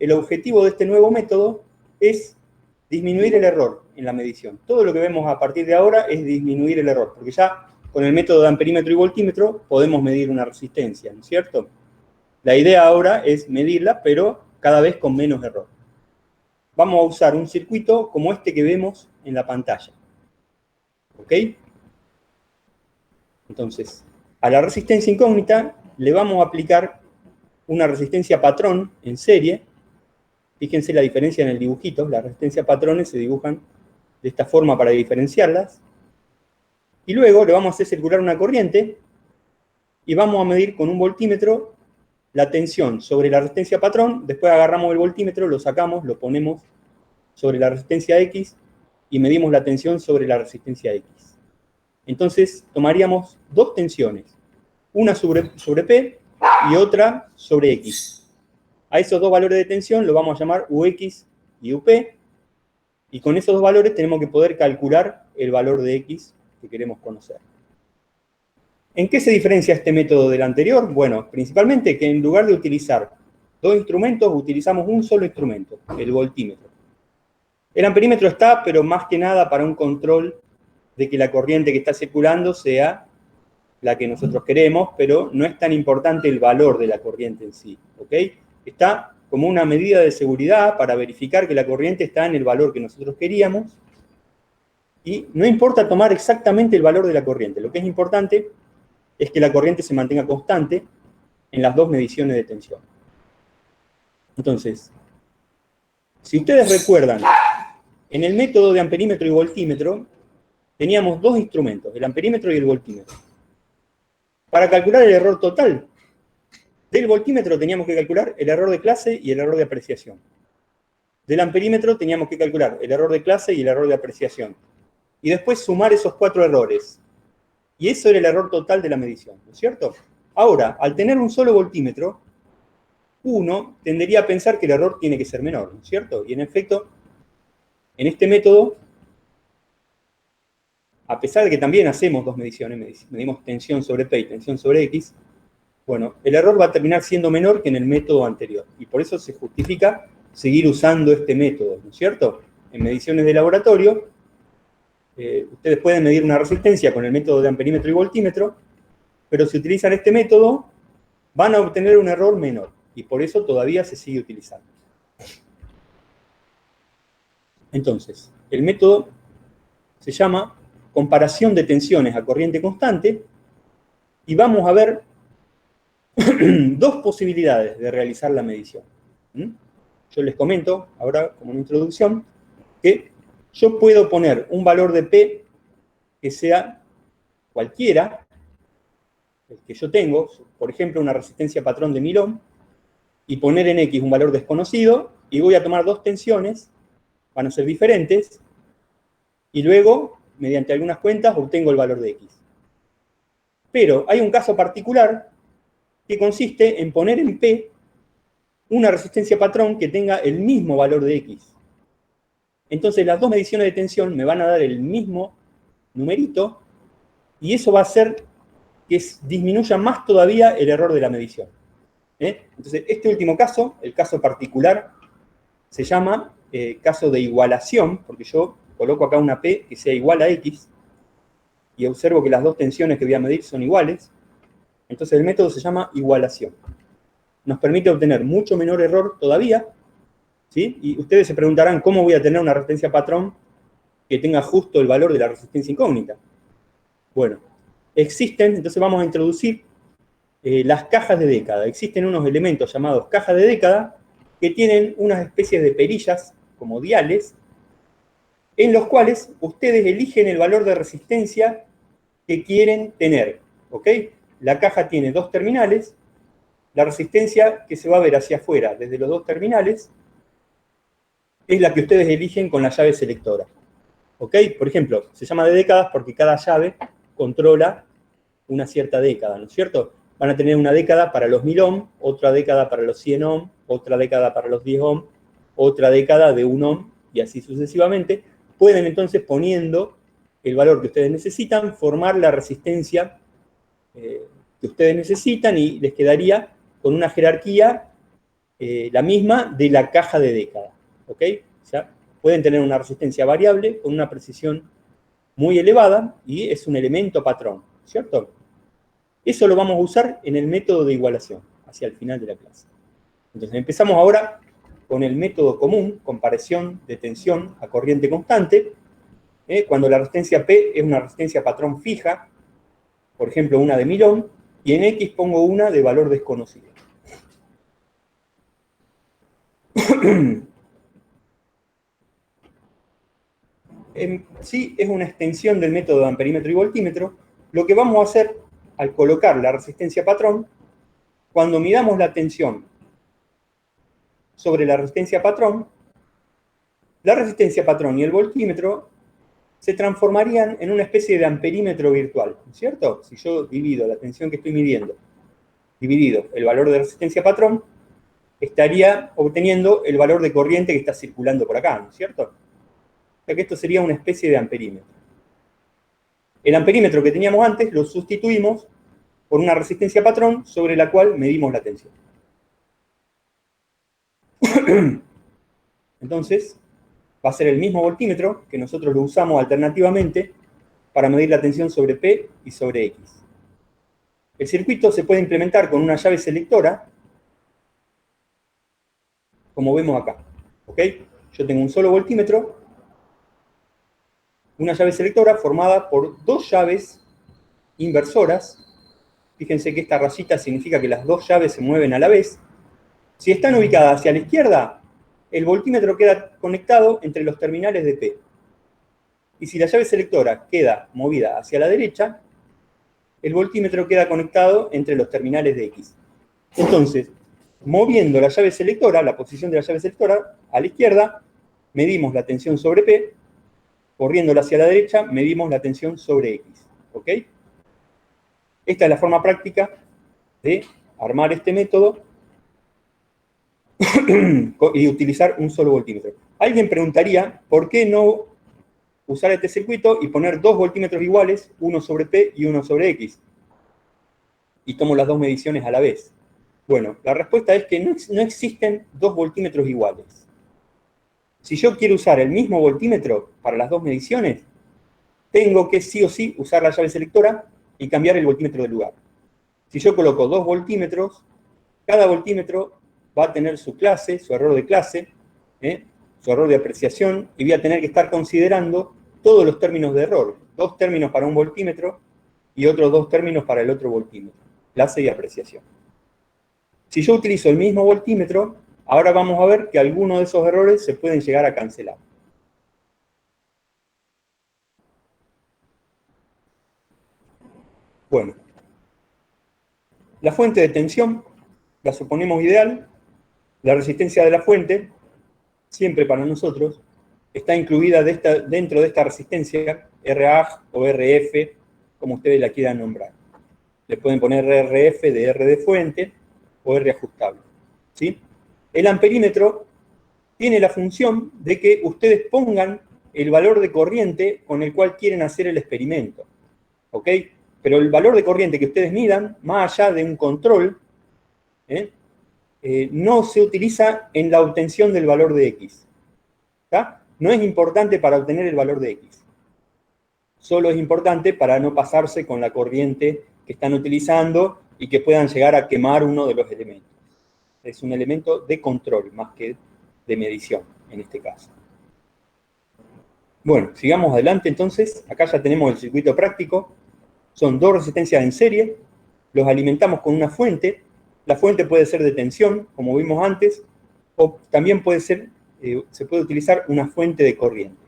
el objetivo de este nuevo método es disminuir el error en la medición. Todo lo que vemos a partir de ahora es disminuir el error, porque ya con el método de amperímetro y voltímetro podemos medir una resistencia, ¿no es cierto? La idea ahora es medirla, pero cada vez con menos error. Vamos a usar un circuito como este que vemos en la pantalla. ¿Ok? Entonces, a la resistencia incógnita le vamos a aplicar una resistencia patrón en serie. Fíjense la diferencia en el dibujito. Las resistencias patrones se dibujan de esta forma para diferenciarlas. Y luego le vamos a hacer circular una corriente y vamos a medir con un voltímetro la tensión sobre la resistencia patrón. Después agarramos el voltímetro, lo sacamos, lo ponemos sobre la resistencia X y medimos la tensión sobre la resistencia X. Entonces tomaríamos dos tensiones, una sobre P y otra sobre X. A esos dos valores de tensión los vamos a llamar UX y UP, y con esos dos valores tenemos que poder calcular el valor de X que queremos conocer. ¿En qué se diferencia este método del anterior? Bueno, principalmente que en lugar de utilizar dos instrumentos, utilizamos un solo instrumento, el voltímetro. El amperímetro está, pero más que nada para un control de que la corriente que está circulando sea la que nosotros queremos, pero no es tan importante el valor de la corriente en sí, ¿ok? Está como una medida de seguridad para verificar que la corriente está en el valor que nosotros queríamos, y no importa tomar exactamente el valor de la corriente, lo que es importante es que la corriente se mantenga constante en las dos mediciones de tensión. Entonces, si ustedes recuerdan, en el método de amperímetro y voltímetro teníamos dos instrumentos, el amperímetro y el voltímetro. Para calcular el error total del voltímetro teníamos que calcular el error de clase y el error de apreciación. Del amperímetro teníamos que calcular el error de clase y el error de apreciación. Y después sumar esos 4 errores. Y eso era el error total de la medición, ¿no es cierto? Ahora, al tener un solo voltímetro, uno tendería a pensar que el error tiene que ser menor, ¿no es cierto? Y en efecto, en este método, a pesar de que también hacemos dos mediciones, medimos tensión sobre P y tensión sobre X, bueno, el error va a terminar siendo menor que en el método anterior. Y por eso se justifica seguir usando este método, ¿no es cierto? En mediciones de laboratorio, ustedes pueden medir una resistencia con el método de amperímetro y voltímetro, pero si utilizan este método, van a obtener un error menor. Y por eso todavía se sigue utilizando. Entonces, el método se llama comparación de tensiones a corriente constante, y vamos a ver dos posibilidades de realizar la medición. Yo les comento ahora, como una introducción, que yo puedo poner un valor de P que sea cualquiera, el que yo tengo, por ejemplo, una resistencia patrón de 1000 ohm, y poner en X un valor desconocido, y voy a tomar dos tensiones, van a ser diferentes, y luego, mediante algunas cuentas, obtengo el valor de X. Pero hay un caso particular que consiste en poner en P una resistencia patrón que tenga el mismo valor de X. Entonces las dos mediciones de tensión me van a dar el mismo numerito, y eso va a hacer que disminuya más todavía el error de la medición. Entonces este último caso, el caso particular, se llama caso de igualación, porque yo coloco acá una P que sea igual a X, y observo que las dos tensiones que voy a medir son iguales. Entonces el método se llama igualación. Nos permite obtener mucho menor error todavía, ¿sí? Y ustedes se preguntarán, ¿cómo voy a tener una resistencia patrón que tenga justo el valor de la resistencia incógnita? Bueno, existen, entonces vamos a introducir las cajas de década. Existen unos elementos llamados cajas de década que tienen unas especies de perillas, como diales, en los cuales ustedes eligen el valor de resistencia que quieren tener, ¿ok? La caja tiene dos terminales, la resistencia que se va a ver hacia afuera desde los dos terminales es la que ustedes eligen con la llave selectora, ¿ok? Por ejemplo, se llama de décadas porque cada llave controla una cierta década, ¿no es cierto? Van a tener una década para los 1000 ohm, otra década para los 100 ohm, otra década para los 10 ohm, otra década de 1 ohm, y así sucesivamente. Pueden entonces, poniendo el valor que ustedes necesitan, formar la resistencia que ustedes necesitan, y les quedaría con una jerarquía la misma de la caja de década, ¿ok? O sea, pueden tener una resistencia variable con una precisión muy elevada y es un elemento patrón, ¿cierto? Eso lo vamos a usar en el método de igualación, hacia el final de la clase. Entonces empezamos ahora con el método común, comparación de tensión a corriente constante, cuando la resistencia P es una resistencia patrón fija, por ejemplo una de 1000 ohm, y en X pongo una de valor desconocido. Sí, es una extensión del método de amperímetro y voltímetro. Lo que vamos a hacer al colocar la resistencia patrón, cuando midamos la tensión sobre la resistencia patrón y el voltímetro se transformarían en una especie de amperímetro virtual, ¿cierto? Si yo divido la tensión que estoy midiendo, dividido el valor de resistencia patrón, estaría obteniendo el valor de corriente que está circulando por acá, ¿no es cierto? O sea que esto sería una especie de amperímetro. El amperímetro que teníamos antes lo sustituimos por una resistencia patrón sobre la cual medimos la tensión. Entonces, va a ser el mismo voltímetro que nosotros lo usamos alternativamente para medir la tensión sobre P y sobre X. El circuito se puede implementar con una llave selectora, como vemos acá. ¿Ok? Yo tengo un solo voltímetro, una llave selectora formada por dos llaves inversoras. Fíjense que esta rayita significa que las dos llaves se mueven a la vez. Si están ubicadas hacia la izquierda, el voltímetro queda conectado entre los terminales de P. Y si la llave selectora queda movida hacia la derecha, el voltímetro queda conectado entre los terminales de X. Entonces, moviendo la llave selectora, la posición de la llave selectora, a la izquierda, medimos la tensión sobre P, corriéndola hacia la derecha, medimos la tensión sobre X. ¿Ok? Esta es la forma práctica de armar este método y utilizar un solo voltímetro. Alguien preguntaría, ¿por qué no usar este circuito y poner dos voltímetros iguales, uno sobre P y uno sobre X? Y tomo las dos mediciones a la vez. Bueno, la respuesta es que no existen dos voltímetros iguales. Si yo quiero usar el mismo voltímetro para las dos mediciones, tengo que sí o sí usar la llave selectora y cambiar el voltímetro de lugar. Si yo coloco dos voltímetros, cada voltímetro va a tener su clase, su error de clase, su error de apreciación, y voy a tener que estar considerando todos los términos de error. Dos términos para un voltímetro y otros dos términos para el otro voltímetro. Clase y apreciación. Si yo utilizo el mismo voltímetro, ahora vamos a ver que algunos de esos errores se pueden llegar a cancelar. Bueno, la fuente de tensión la suponemos ideal. La resistencia de la fuente, siempre para nosotros, está incluida dentro de esta resistencia, RA o RF, como ustedes la quieran nombrar. Le pueden poner RF de R de fuente o R ajustable. ¿Sí? El amperímetro tiene la función de que ustedes pongan el valor de corriente con el cual quieren hacer el experimento. ¿Ok? Pero el valor de corriente que ustedes midan, más allá de un control, no se utiliza en la obtención del valor de X. ¿Está? No es importante para obtener el valor de X. Solo es importante para no pasarse con la corriente que están utilizando y que puedan llegar a quemar uno de los elementos. Es un elemento de control más que de medición, en este caso. Bueno, sigamos adelante entonces. Acá ya tenemos el circuito práctico. Son dos resistencias en serie. Los alimentamos con una fuente. La fuente puede ser de tensión, como vimos antes, o también puede ser, se puede utilizar una fuente de corriente.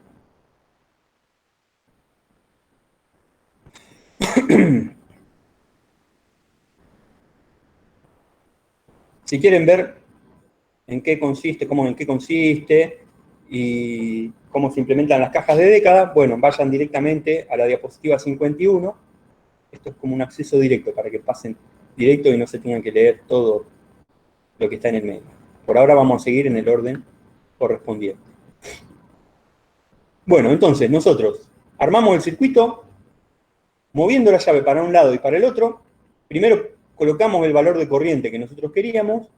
Si quieren ver en qué consiste y cómo se implementan las cajas de década, bueno, vayan directamente a la diapositiva 51. Esto es como un acceso directo para que pasen directo y no se tengan que leer todo lo que está en el medio. Por ahora vamos a seguir en el orden correspondiente. Bueno, entonces nosotros armamos el circuito moviendo la llave para un lado y para el otro. Primero colocamos el valor de corriente que nosotros queríamos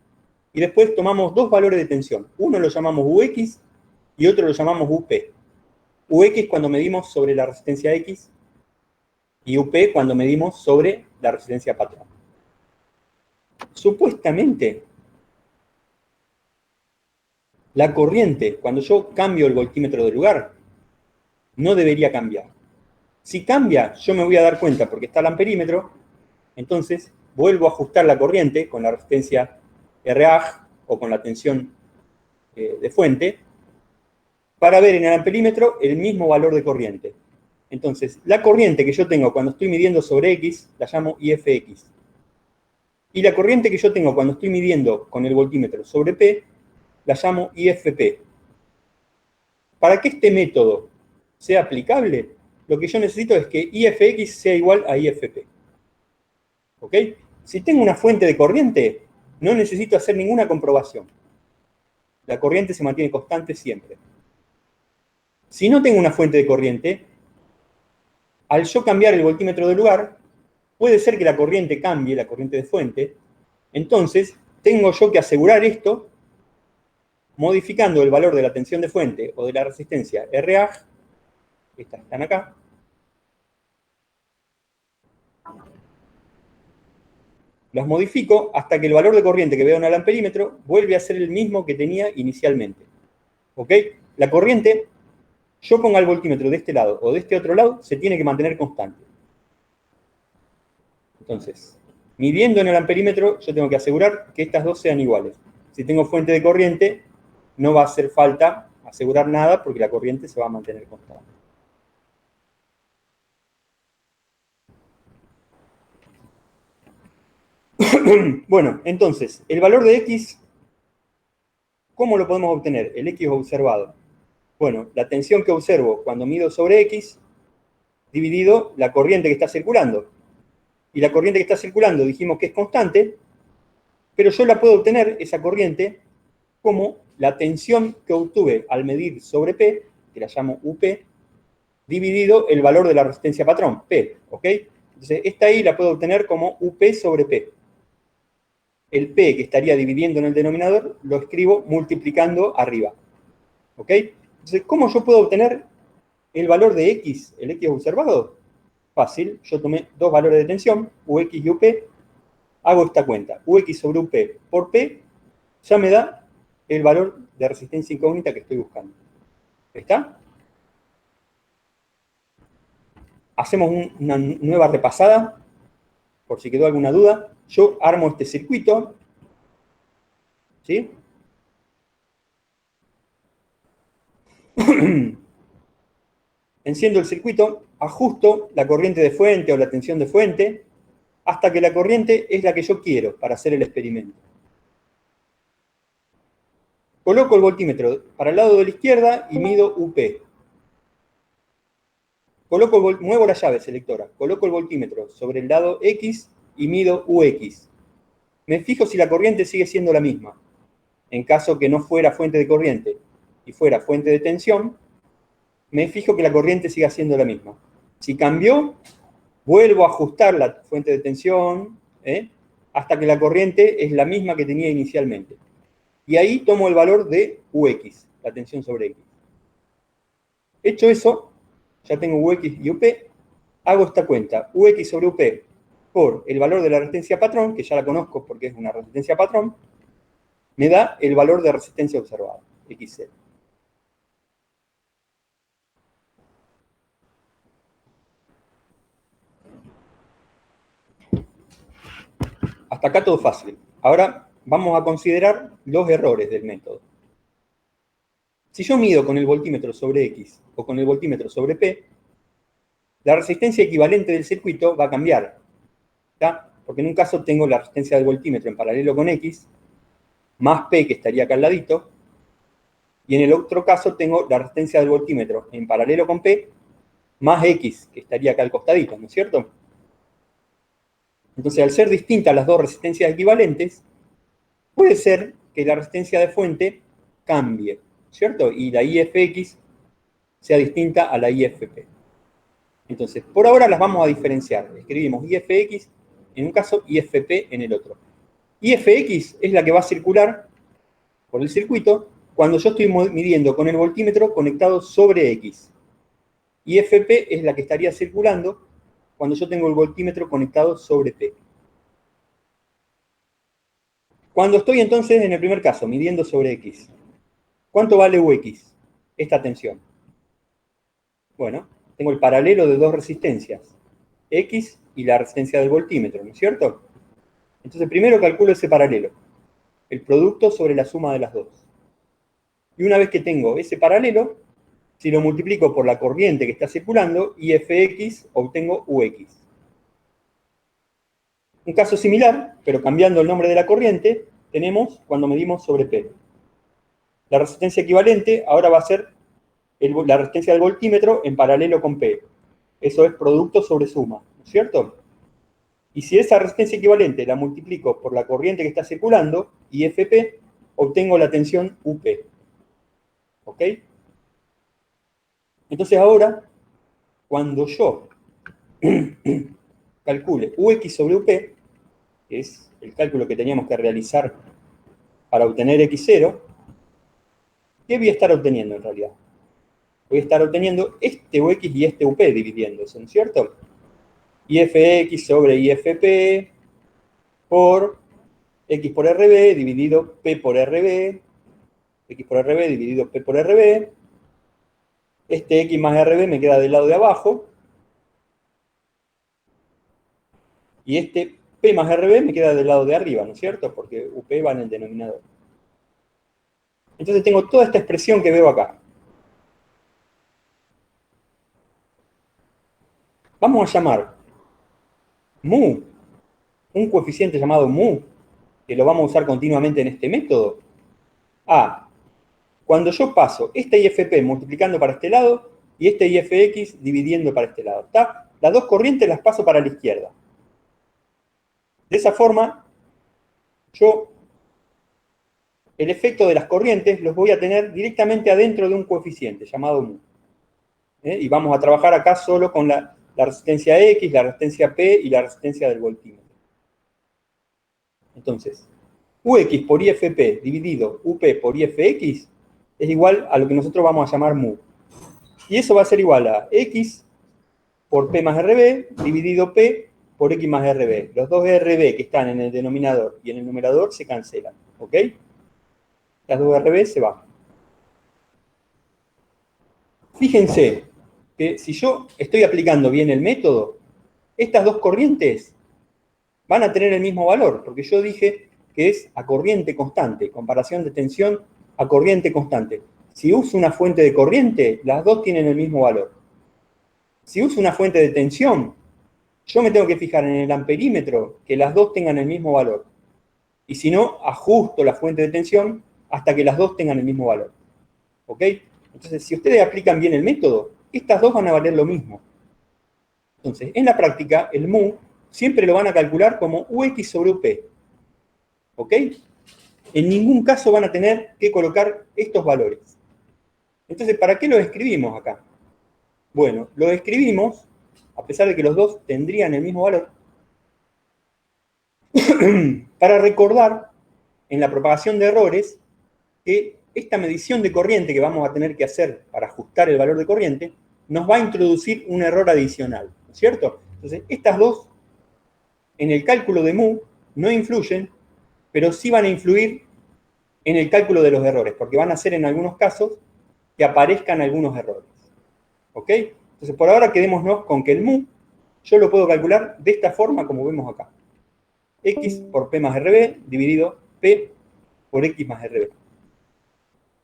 y después tomamos dos valores de tensión. Uno lo llamamos UX y otro lo llamamos UP. UX cuando medimos sobre la resistencia X y UP cuando medimos sobre la resistencia patrón. Supuestamente, la corriente, cuando yo cambio el voltímetro de lugar, no debería cambiar. Si cambia, yo me voy a dar cuenta porque está el amperímetro, entonces vuelvo a ajustar la corriente con la resistencia RA o con la tensión de fuente para ver en el amperímetro el mismo valor de corriente. Entonces, la corriente que yo tengo cuando estoy midiendo sobre X, la llamo IFX. Y la corriente que yo tengo cuando estoy midiendo con el voltímetro sobre P, la llamo IFP. Para que este método sea aplicable, lo que yo necesito es que IFX sea igual a IFP. ¿Ok? Si tengo una fuente de corriente, no necesito hacer ninguna comprobación. La corriente se mantiene constante siempre. Si no tengo una fuente de corriente, al yo cambiar el voltímetro de lugar, puede ser que la corriente cambie, la corriente de fuente. Entonces, tengo yo que asegurar esto modificando el valor de la tensión de fuente o de la resistencia RA, estas están acá, las modifico hasta que el valor de corriente que veo en el amperímetro vuelve a ser el mismo que tenía inicialmente. ¿Ok? La corriente, yo ponga el voltímetro de este lado o de este otro lado, se tiene que mantener constante. Entonces, midiendo en el amperímetro, yo tengo que asegurar que estas dos sean iguales. Si tengo fuente de corriente, no va a hacer falta asegurar nada porque la corriente se va a mantener constante. Bueno, entonces, el valor de X, ¿cómo lo podemos obtener? El X observado. Bueno, la tensión que observo cuando mido sobre X, dividido la corriente que está circulando. Y la corriente que está circulando dijimos que es constante, pero yo la puedo obtener, esa corriente, como la tensión que obtuve al medir sobre P, que la llamo UP, dividido el valor de la resistencia patrón, P, ¿ok? Entonces, esta I la puedo obtener como UP sobre P. El P que estaría dividiendo en el denominador, lo escribo multiplicando arriba, ¿ok? Entonces, ¿cómo yo puedo obtener el valor de X, el X observado? Fácil, yo tomé dos valores de tensión, UX y UP, hago esta cuenta, UX sobre UP por P, ya me da el valor de resistencia incógnita que estoy buscando. ¿Está? Hacemos una nueva repasada, por si quedó alguna duda. Yo armo este circuito, ¿sí? Enciendo el circuito, ajusto la corriente de fuente o la tensión de fuente, hasta que la corriente es la que yo quiero para hacer el experimento. Coloco el voltímetro para el lado de la izquierda y mido UP. Muevo la llave selectora, coloco el voltímetro sobre el lado X y mido UX. Me fijo si la corriente sigue siendo la misma. En caso que no fuera fuente de corriente y fuera fuente de tensión, me fijo que la corriente siga siendo la misma. Si cambió, vuelvo a ajustar la fuente de tensión hasta que la corriente es la misma que tenía inicialmente. Y ahí tomo el valor de UX, la tensión sobre X. Hecho eso, ya tengo UX y UP, hago esta cuenta, UX sobre UP por el valor de la resistencia patrón, que ya la conozco porque es una resistencia patrón, me da el valor de resistencia observada, XZ. Hasta acá todo fácil. Ahora vamos a considerar los errores del método. Si yo mido con el voltímetro sobre X o con el voltímetro sobre P, la resistencia equivalente del circuito va a cambiar. ¿Está? Porque en un caso tengo la resistencia del voltímetro en paralelo con X, más P que estaría acá al ladito, y en el otro caso tengo la resistencia del voltímetro en paralelo con P, más X que estaría acá al costadito, ¿no es cierto? Entonces, al ser distintas las dos resistencias equivalentes, puede ser que la resistencia de fuente cambie, ¿cierto? Y la IFX sea distinta a la IFP. Entonces, por ahora las vamos a diferenciar. Escribimos IFX en un caso, IFP en el otro. IFX es la que va a circular por el circuito cuando yo estoy midiendo con el voltímetro conectado sobre X. IFP es la que estaría circulando cuando yo tengo el voltímetro conectado sobre P. Cuando estoy entonces en el primer caso, midiendo sobre X, ¿cuánto vale UX? Esta tensión. Bueno, tengo el paralelo de dos resistencias, X y la resistencia del voltímetro, ¿no es cierto? Entonces primero calculo ese paralelo, el producto sobre la suma de las dos. Y una vez que tengo ese paralelo, si lo multiplico por la corriente que está circulando, IFX, obtengo UX. Un caso similar, pero cambiando el nombre de la corriente, tenemos cuando medimos sobre P. La resistencia equivalente ahora va a ser la resistencia del voltímetro en paralelo con P. Eso es producto sobre suma, ¿no es cierto? Y si esa resistencia equivalente la multiplico por la corriente que está circulando, IFP, obtengo la tensión UP. ¿Ok? Entonces ahora, cuando yo calcule UX sobre UP, que es el cálculo que teníamos que realizar para obtener X0, ¿qué voy a estar obteniendo en realidad? Voy a estar obteniendo este UX y este UP dividiéndose, ¿no es cierto? IFX sobre IFP por X por RB dividido P por RB, X por RB dividido P por RB. Este X más RB me queda del lado de abajo. Y este P más RB me queda del lado de arriba, ¿no es cierto? Porque UP va en el denominador. Entonces tengo toda esta expresión que veo acá. Vamos a llamar mu, un coeficiente llamado mu, que lo vamos a usar continuamente en este método, a cuando yo paso este IFP multiplicando para este lado y este IFX dividiendo para este lado. ¿Está? Las dos corrientes las paso para la izquierda. De esa forma, yo el efecto de las corrientes los voy a tener directamente adentro de un coeficiente llamado mu. Y vamos a trabajar acá solo con la resistencia X, la resistencia P y la resistencia del voltímetro. Entonces, UX por IFP dividido UP por IFX es igual a lo que nosotros vamos a llamar mu. Y eso va a ser igual a X por P más RB dividido P por X más RB. Los dos RB que están en el denominador y en el numerador se cancelan, ¿ok? Las dos RB se van. Fíjense que si yo estoy aplicando bien el método, estas dos corrientes van a tener el mismo valor, porque yo dije que es a corriente constante, comparación de tensión a corriente constante. Si uso una fuente de corriente, las dos tienen el mismo valor. Si uso una fuente de tensión, yo me tengo que fijar en el amperímetro que las dos tengan el mismo valor. Y si no, ajusto la fuente de tensión hasta que las dos tengan el mismo valor. ¿Ok? Entonces, si ustedes aplican bien el método, estas dos van a valer lo mismo. Entonces, en la práctica, el mu siempre lo van a calcular como UX sobre UP. ¿Ok? En ningún caso van a tener que colocar estos valores. Entonces, ¿para qué los escribimos acá? Bueno, los escribimos, a pesar de que los dos tendrían el mismo valor, para recordar en la propagación de errores que esta medición de corriente que vamos a tener que hacer para ajustar el valor de corriente nos va a introducir un error adicional, ¿no es cierto? Entonces, estas dos en el cálculo de mu no influyen, pero sí van a influir en el cálculo de los errores, porque van a hacer en algunos casos que aparezcan algunos errores. ¿Ok? Entonces, por ahora quedémonos con que el mu yo lo puedo calcular de esta forma como vemos acá. X por P más RB dividido P por X más RB.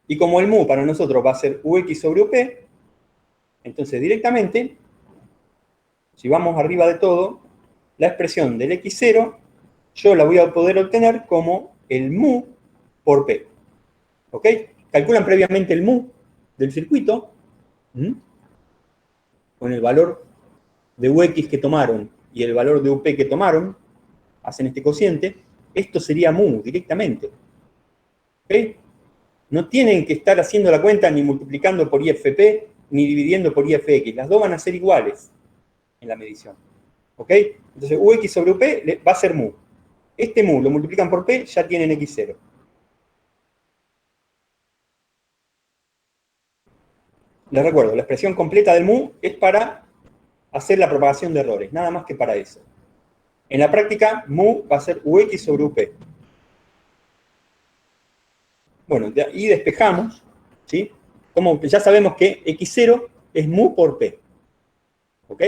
Y como el mu para nosotros va a ser UX sobre UP, entonces directamente, si vamos arriba de todo, la expresión del X0 yo la voy a poder obtener como el mu por P. ¿Ok? Calculan previamente el mu del circuito con el valor de UX que tomaron y el valor de UP que tomaron, hacen este cociente, esto sería mu directamente. ¿Ok? No tienen que estar haciendo la cuenta ni multiplicando por IFP ni dividiendo por IFX. Las dos van a ser iguales en la medición. ¿Ok? Entonces, UX sobre UP va a ser mu. Este mu lo multiplican por P, ya tienen X0. Les recuerdo, la expresión completa del mu es para hacer la propagación de errores, nada más que para eso. En la práctica, mu va a ser ux sobre up. Bueno, y despejamos, ¿sí? Como ya sabemos que x0 es mu por p. ¿Ok?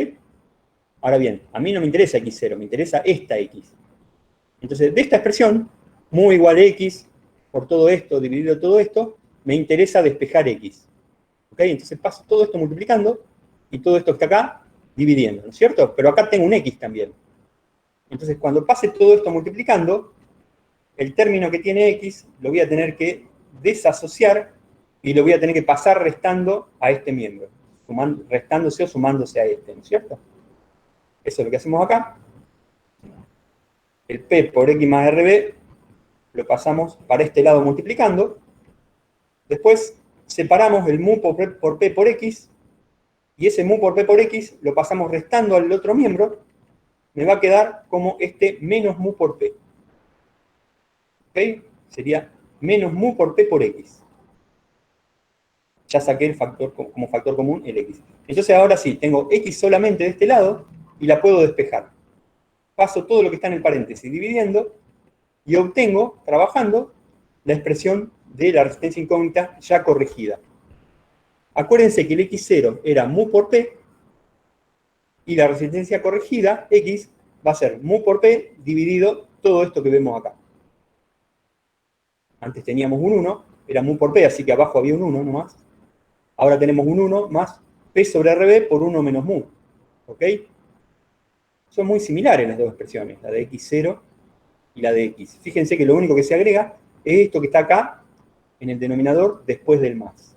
Ahora bien, a mí no me interesa x0, me interesa esta x. Entonces, de esta expresión, mu igual a x por todo esto dividido todo esto, me interesa despejar x. ¿Ok? Entonces paso todo esto multiplicando y todo esto que está acá dividiendo, ¿no es cierto? Pero acá tengo un x también. Entonces, cuando pase todo esto multiplicando, el término que tiene x lo voy a tener que desasociar y lo voy a tener que pasar restando a este miembro, restándose o sumándose a este, ¿no es cierto? Eso es lo que hacemos acá. El p por x más rb lo pasamos para este lado multiplicando. Después separamos el mu por p por x, y ese mu por p por x lo pasamos restando al otro miembro. Me va a quedar como este menos mu por p. ¿Ok? Sería menos mu por p por x. Ya saqué el factor, como factor común el x. Entonces ahora sí, tengo x solamente de este lado y la puedo despejar. Paso todo lo que está en el paréntesis dividiendo y obtengo, trabajando, la expresión de la resistencia incógnita ya corregida. Acuérdense que el x0 era mu por p y la resistencia corregida, x, va a ser mu por p dividido todo esto que vemos acá. Antes teníamos un 1, era mu por p, así que abajo había un 1 nomás. Ahora tenemos un 1 más p sobre rb por 1 menos mu. ¿Ok? Son muy similares las dos expresiones, la de x0 y la de x. Fíjense que lo único que se agrega es esto que está acá, en el denominador, después del más.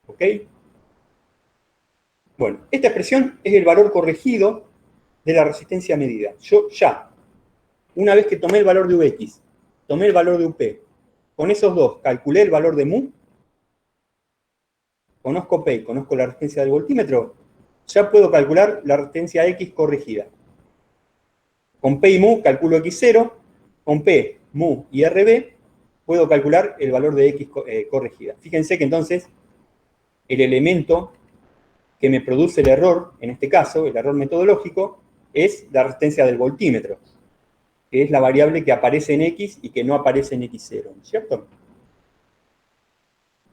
¿Ok? Bueno, esta expresión es el valor corregido de la resistencia medida. Yo ya, una vez que tomé el valor de Ux, tomé el valor de Up, con esos dos calculé el valor de mu, conozco P y conozco la resistencia del voltímetro, ya puedo calcular la resistencia X corregida. Con P y mu calculo X0, con P, mu y RB puedo calcular el valor de X corregida. Fíjense que entonces el elemento que me produce el error, en este caso, el error metodológico, es la resistencia del voltímetro, que es la variable que aparece en X y que no aparece en X0, ¿no es cierto?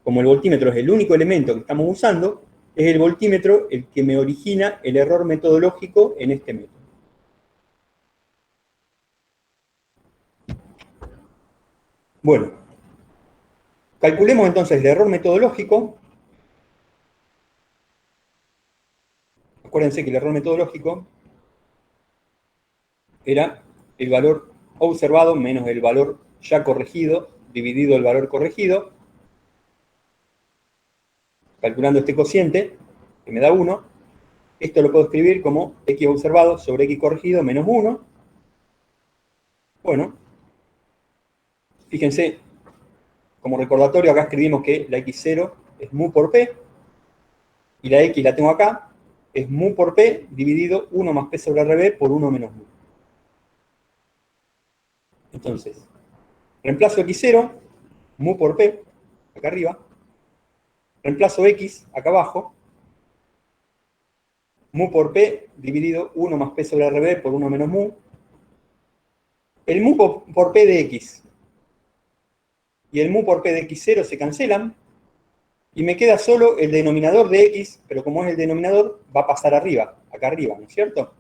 Como el voltímetro es el único elemento que estamos usando, es el voltímetro el que me origina el error metodológico en este método. Bueno, calculemos entonces el error metodológico. Acuérdense que el error metodológico era el valor observado menos el valor ya corregido, dividido el valor corregido, calculando este cociente, que me da 1. Esto lo puedo escribir como x observado sobre x corregido menos 1. Bueno, fíjense, como recordatorio, acá escribimos que la x0 es mu por p, y la x la tengo acá, es mu por p dividido 1 más p sobre rb por 1 menos mu. Entonces, reemplazo x0, mu por p, acá arriba, reemplazo x acá abajo, mu por p dividido 1 más p sobre rb por 1 menos mu. El mu por p de x y el mu por p de x0 se cancelan, y me queda solo el denominador de x, pero como es el denominador, va a pasar arriba, acá arriba, ¿no es cierto?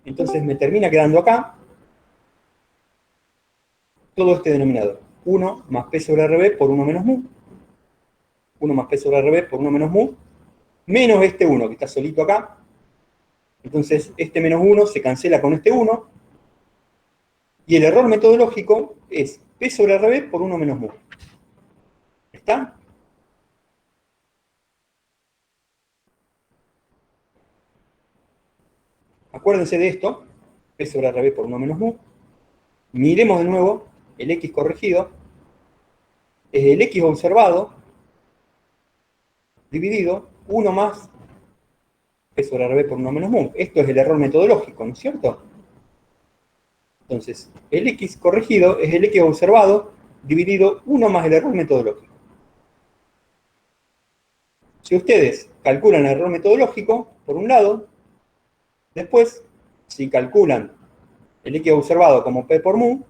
Entonces me termina quedando acá todo este denominador. 1 más p sobre rb por 1 menos mu. 1 más p sobre rb por 1 menos mu. Menos este 1 que está solito acá. Entonces este menos 1 se cancela con este 1. Y el error metodológico es p sobre rb por 1 menos mu. ¿Está? Acuérdense de esto, p sobre rb por 1 menos mu. Miremos de nuevo el x corregido. Es el x observado dividido 1 más p sobre rb por 1 menos mu. Esto es el error metodológico, ¿no es cierto? Entonces, el X corregido es el X observado dividido 1 más el error metodológico. Si ustedes calculan el error metodológico, por un lado, después, si calculan el X observado como P por mu,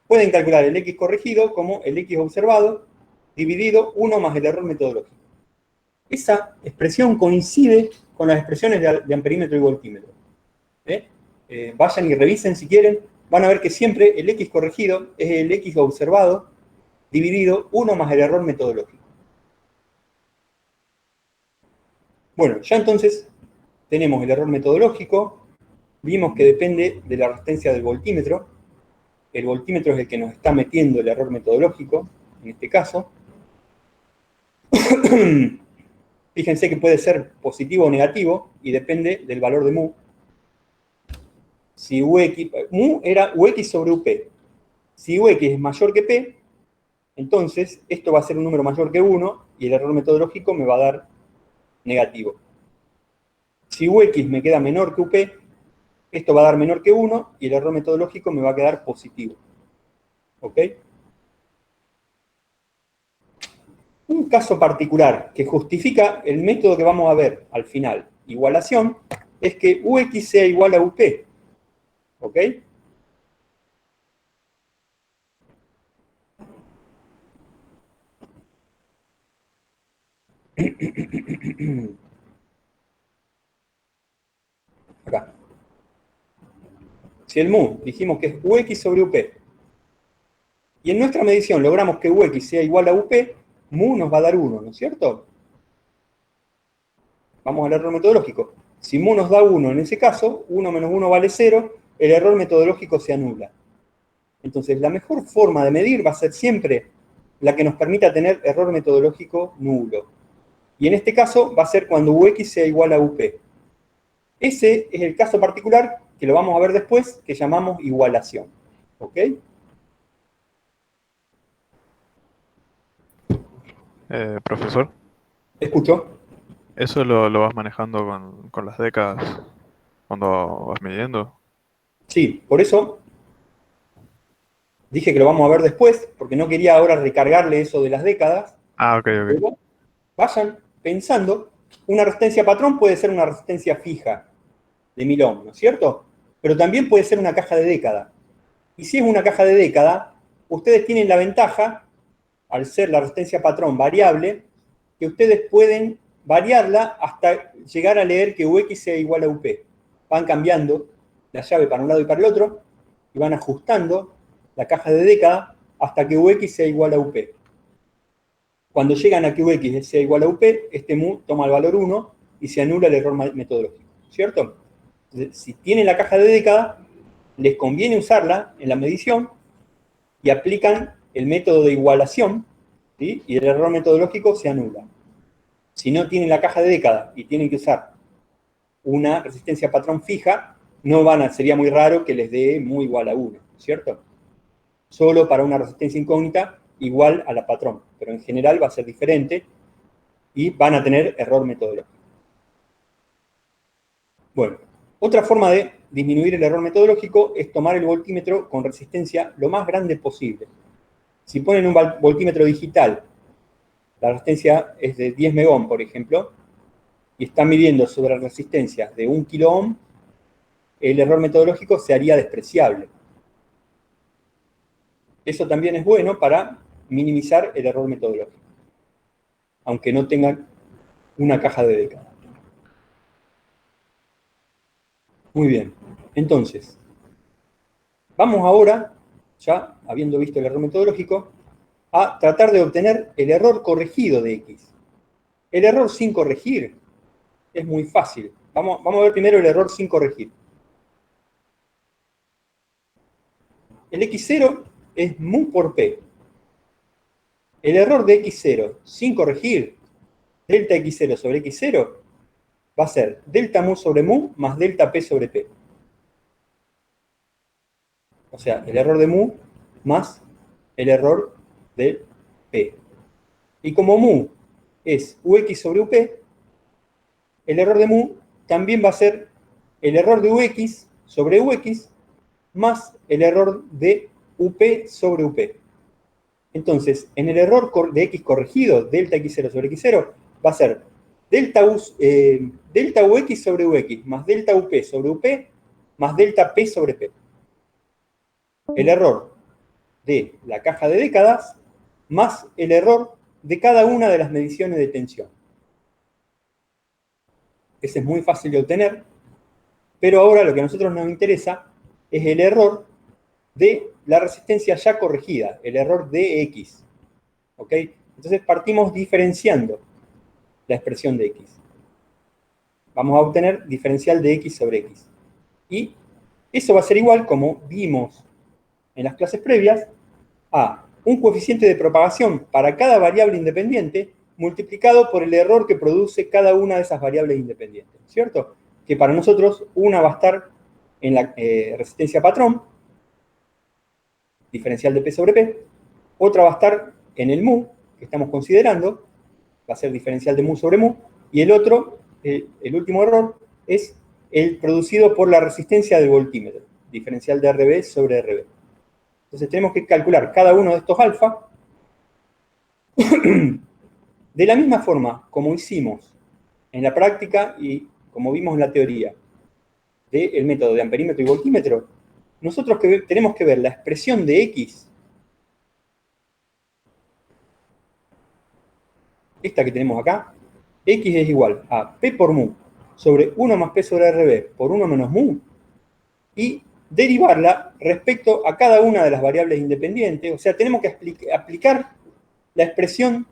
pueden calcular el X corregido como el X observado dividido 1 más el error metodológico. Esa expresión coincide con las expresiones de amperímetro y voltímetro. Vayan y revisen si quieren, van a ver que siempre el X corregido es el X observado dividido 1 más el error metodológico. Bueno, ya entonces tenemos el error metodológico, vimos que depende de la resistencia del voltímetro, el voltímetro es el que nos está metiendo el error metodológico, en este caso. Fíjense que puede ser positivo o negativo, y depende del valor de mu. Si mu era Ux sobre Up. Si Ux es mayor que P, entonces esto va a ser un número mayor que 1, y el error metodológico me va a dar negativo. Si Ux me queda menor que Up, esto va a dar menor que 1, y el error metodológico me va a quedar positivo. ¿Ok? Un caso particular que justifica el método que vamos a ver al final, igualación, es que Ux sea igual a Up. ¿Ok? Acá. Si el mu dijimos que es Ux sobre Up, y en nuestra medición logramos que Ux sea igual a Up, mu nos va a dar 1, ¿no es cierto? Vamos al error metodológico. Si mu nos da 1 en ese caso, 1 menos 1 vale 0, el error metodológico se anula. Entonces, la mejor forma de medir va a ser siempre la que nos permita tener error metodológico nulo. Y en este caso va a ser cuando Ux sea igual a Up. Ese es el caso particular, que lo vamos a ver después, que llamamos igualación. ¿Ok? Profesor, ¿Escucho? ¿eso lo vas manejando con las décadas cuando vas midiendo? Sí, por eso dije que lo vamos a ver después, porque no quería ahora recargarle eso de las décadas, Ah, ok, ok. pero vayan pensando, una resistencia patrón puede ser una resistencia fija de 1000 ohms, ¿no es cierto? Pero también puede ser una caja de década. Y si es una caja de década, ustedes tienen la ventaja, al ser la resistencia patrón variable, que ustedes pueden variarla hasta llegar a leer que Ux sea igual a Up. Van cambiando la llave para un lado y para el otro, y van ajustando la caja de década hasta que Ux sea igual a Up. Cuando llegan a que Ux sea igual a Up, este mu toma el valor 1 y se anula el error metodológico, ¿cierto? Entonces, si tienen la caja de década, les conviene usarla en la medición y aplican el método de igualación, ¿sí? Y el error metodológico se anula. Si no tienen la caja de década y tienen que usar una resistencia patrón fija, sería muy raro que les dé mu igual a 1, ¿cierto? Solo para una resistencia incógnita igual a la patrón, pero en general va a ser diferente y van a tener error metodológico. Bueno, otra forma de disminuir el error metodológico es tomar el voltímetro con resistencia lo más grande posible. Si ponen un voltímetro digital, la resistencia es de 10 megohm, por ejemplo, y están midiendo sobre resistencias de 1 kilo ohm, el error metodológico se haría despreciable. Eso también es bueno para minimizar el error metodológico, aunque no tengan una caja de década. Muy bien, entonces, vamos ahora, ya habiendo visto el error metodológico, a tratar de obtener el error corregido de X. El error sin corregir es muy fácil. Vamos a ver primero el error sin corregir. El X0 es mu por P. El error de X0 sin corregir, delta X0 sobre X0, va a ser delta mu sobre mu más delta P sobre P. O sea, el error de mu más el error de P. Y como mu es Ux sobre Up, el error de mu también va a ser el error de Ux sobre Ux más el error de UP sobre UP. Entonces, en el error de X corregido, delta X0 sobre X0, va a ser delta UX sobre UX más delta UP sobre UP más delta P sobre P. El error de la caja de décadas más el error de cada una de las mediciones de tensión. Ese es muy fácil de obtener, pero ahora lo que a nosotros nos interesa es el error de la resistencia ya corregida, el error de X. ¿Ok? Entonces partimos diferenciando la expresión de X. Vamos a obtener diferencial de X sobre X. Y eso va a ser igual, como vimos en las clases previas, a un coeficiente de propagación para cada variable independiente multiplicado por el error que produce cada una de esas variables independientes, ¿cierto? Que para nosotros una va a estar en la resistencia patrón, diferencial de P sobre P, otra va a estar en el mu, que estamos considerando, va a ser diferencial de mu sobre mu, y el otro, el último error, es el producido por la resistencia del voltímetro, diferencial de RB sobre RB. Entonces tenemos que calcular cada uno de estos alfa de la misma forma como hicimos en la práctica y como vimos en la teoría del método de amperímetro y voltímetro. Nosotros tenemos que ver la expresión de X, esta que tenemos acá. X es igual a P por mu sobre 1 más P sobre RB por 1 menos mu, y derivarla respecto a cada una de las variables independientes. O sea, tenemos que aplicar la expresión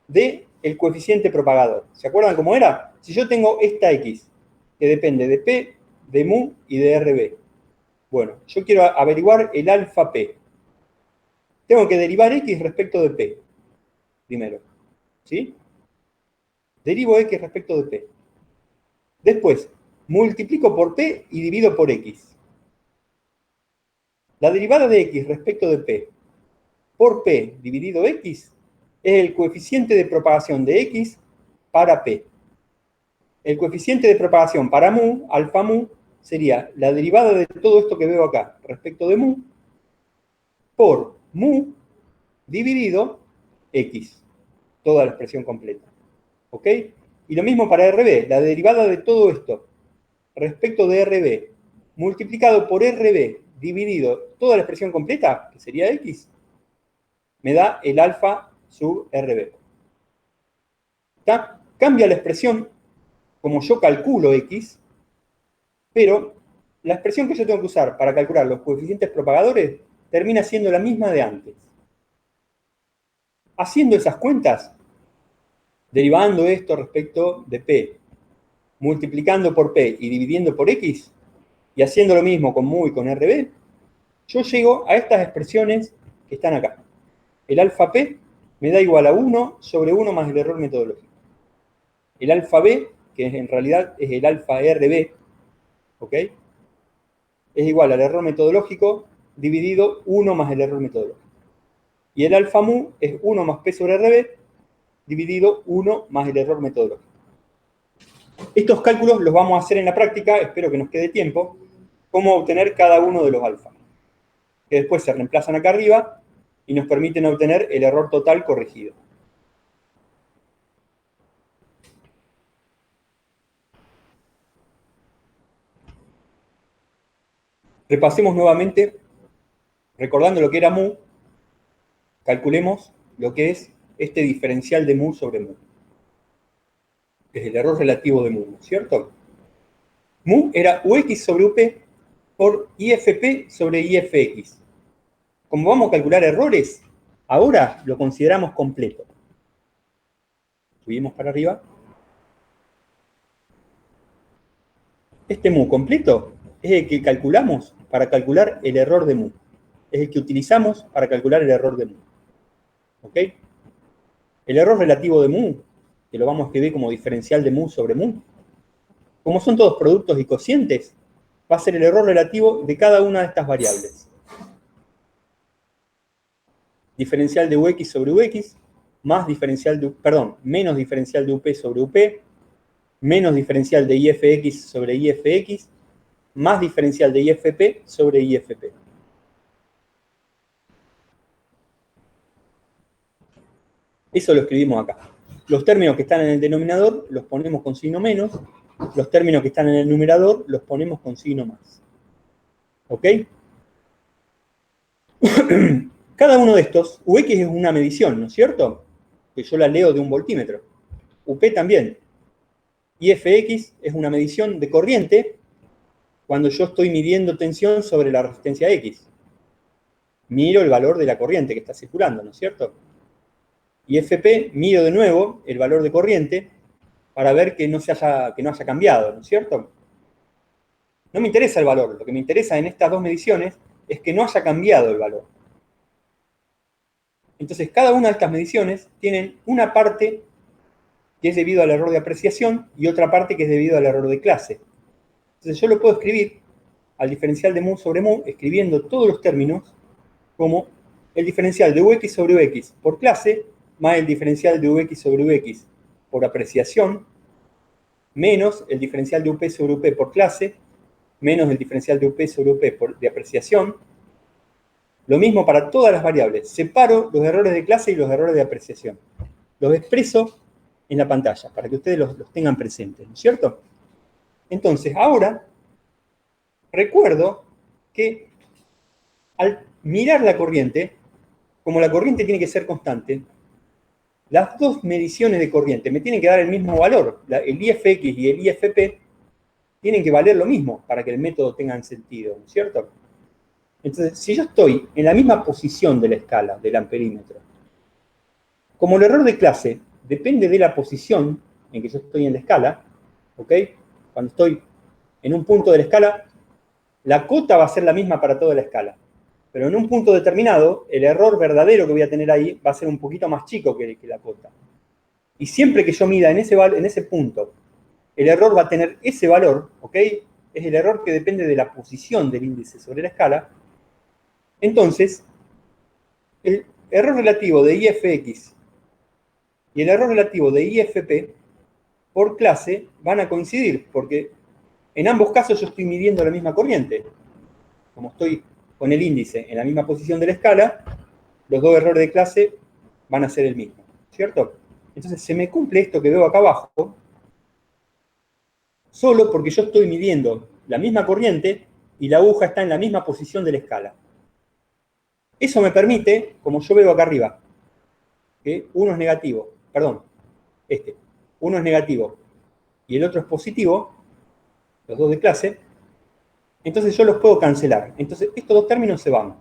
del coeficiente propagador. ¿Se acuerdan cómo era? Si yo tengo esta X, que depende de P, de mu y de RB. Bueno, yo quiero averiguar el alfa P. Tengo que derivar X respecto de P, primero. ¿Sí? Derivo X respecto de P. Después, multiplico por P y divido por X. La derivada de X respecto de P por P dividido X es el coeficiente de propagación de X para P. El coeficiente de propagación para mu, alfa mu, sería la derivada de todo esto que veo acá respecto de mu por mu dividido X. Toda la expresión completa. ¿Ok? Y lo mismo para RB. La derivada de todo esto respecto de RB multiplicado por RB dividido toda la expresión completa, que sería X, me da el alfa sub RB. ¿Está? Cambia la expresión como yo calculo X, pero la expresión que yo tengo que usar para calcular los coeficientes propagadores termina siendo la misma de antes. Haciendo esas cuentas, derivando esto respecto de P, multiplicando por P y dividiendo por X, y haciendo lo mismo con mu y con RB, yo llego a estas expresiones que están acá. El alfa P me da igual a 1 sobre 1 más el error metodológico. El alfa B, que en realidad es el alfa RB, ¿ok? Es igual al error metodológico dividido 1 más el error metodológico. Y el alfa mu es 1 más P sobre RB dividido 1 más el error metodológico. Estos cálculos los vamos a hacer en la práctica, espero que nos quede tiempo, cómo obtener cada uno de los alfa, que después se reemplazan acá arriba y nos permiten obtener el error total corregido. Repasemos nuevamente, recordando lo que era mu, calculemos lo que es este diferencial de mu sobre mu. Es el error relativo de mu, ¿cierto? Mu era UX sobre UP por IFP sobre IFX. Como vamos a calcular errores, ahora lo consideramos completo. Subimos para arriba. Este mu completo es el que calculamos para calcular el error de mu. Es el que utilizamos para calcular el error de mu. ¿Ok? El error relativo de mu, que lo vamos a escribir como diferencial de mu sobre mu, como son todos productos y cocientes, va a ser el error relativo de cada una de estas variables. Diferencial de UX sobre UX, más diferencial de, menos diferencial de UP sobre UP, menos diferencial de IFX sobre IFX, más diferencial de IFP sobre IFP. Eso lo escribimos acá. Los términos que están en el denominador los ponemos con signo menos, los términos que están en el numerador los ponemos con signo más. ¿Ok? Cada uno de estos, UX es una medición, ¿no es cierto? Que yo la leo de un voltímetro. UP también. IFX es una medición de corriente cuando yo estoy midiendo tensión sobre la resistencia X. Miro el valor de la corriente que está circulando, ¿no es cierto? IFP, mido de nuevo el valor de corriente para ver que no haya cambiado, ¿no es cierto? No me interesa el valor, lo que me interesa en estas dos mediciones es que no haya cambiado el valor. Entonces, cada una de estas mediciones tienen una parte que es debido al error de apreciación y otra parte que es debido al error de clase. Entonces, yo lo puedo escribir al diferencial de mu sobre mu, escribiendo todos los términos como el diferencial de Ux sobre Ux por clase, más el diferencial de Ux sobre Ux por apreciación, menos el diferencial de UP sobre UP por clase, menos el diferencial de UP sobre UP de apreciación. Lo mismo para todas las variables. Separo los errores de clase y los errores de apreciación. Los expreso en la pantalla para que ustedes los tengan presentes, ¿no es cierto? Entonces, ahora recuerdo que al mirar la corriente, como la corriente tiene que ser constante, las dos mediciones de corriente me tienen que dar el mismo valor. El IFX y el IFP tienen que valer lo mismo para que el método tenga sentido, ¿no es cierto? Entonces, si yo estoy en la misma posición de la escala, del amperímetro, como el error de clase depende de la posición en que yo estoy en la escala, ¿ok? Cuando estoy en un punto de la escala, la cota va a ser la misma para toda la escala. Pero en un punto determinado, el error verdadero que voy a tener ahí va a ser un poquito más chico que la cota. Y siempre que yo mida en ese punto, el error va a tener ese valor, ¿ok? Es el error que depende de la posición del índice sobre la escala. Entonces, el error relativo de IFX y el error relativo de IFP por clase van a coincidir, porque en ambos casos yo estoy midiendo la misma corriente. Como estoy con el índice en la misma posición de la escala, los dos errores de clase van a ser el mismo, ¿cierto? Entonces se me cumple esto que veo acá abajo, solo porque yo estoy midiendo la misma corriente y la aguja está en la misma posición de la escala. Eso me permite, como yo veo acá arriba, que uno es negativo, perdón, uno es negativo y el otro es positivo, los dos de clase, entonces yo los puedo cancelar. Entonces estos dos términos se van.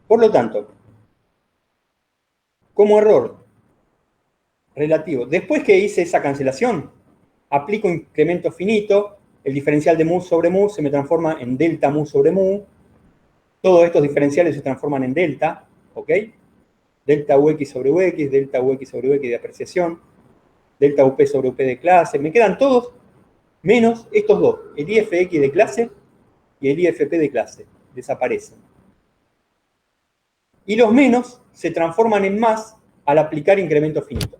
Por lo tanto, como error relativo, después que hice esa cancelación, aplico incremento finito, el diferencial de mu sobre mu se me transforma en delta mu sobre mu, todos estos diferenciales se transforman en delta, ¿ok? Delta UX sobre UX, delta UX sobre UX de apreciación, delta UP sobre UP de clase, me quedan todos menos estos dos, el IFX de clase y el IFP de clase, desaparecen. Y los menos se transforman en más al aplicar incremento finito.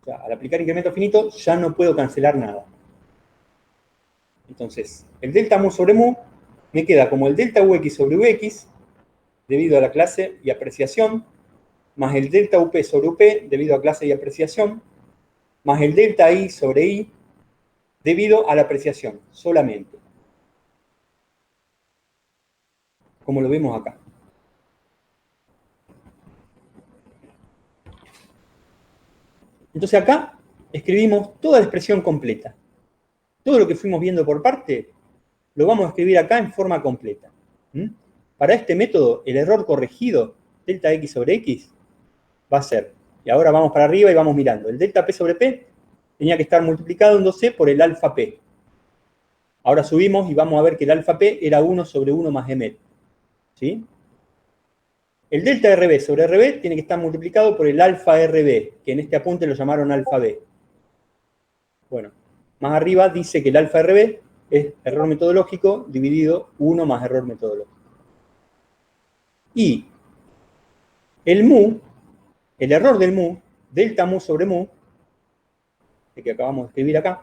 O sea, al aplicar incremento finito ya no puedo cancelar nada. Entonces, el delta mu sobre mu me queda como el delta UX sobre UX, debido a la clase y apreciación, más el delta UP sobre UP, debido a clase y apreciación, más el delta I sobre I, debido a la apreciación, solamente. Como lo vemos acá. Entonces acá escribimos toda la expresión completa. Todo lo que fuimos viendo por parte, lo vamos a escribir acá en forma completa. Para este método, el error corregido, delta X sobre X, va a ser, y ahora vamos para arriba y vamos mirando, el delta P sobre P tenía que estar multiplicado en 2C por el alfa P. Ahora subimos y vamos a ver que el alfa P era 1 sobre 1 más ml. ¿Sí? El delta RB sobre RB tiene que estar multiplicado por el alfa RB, que en este apunte lo llamaron alfa B. Bueno, más arriba dice que el alfa RB es error metodológico dividido 1 más error metodológico. Y el mu, el error del mu, delta mu sobre mu, que acabamos de escribir acá,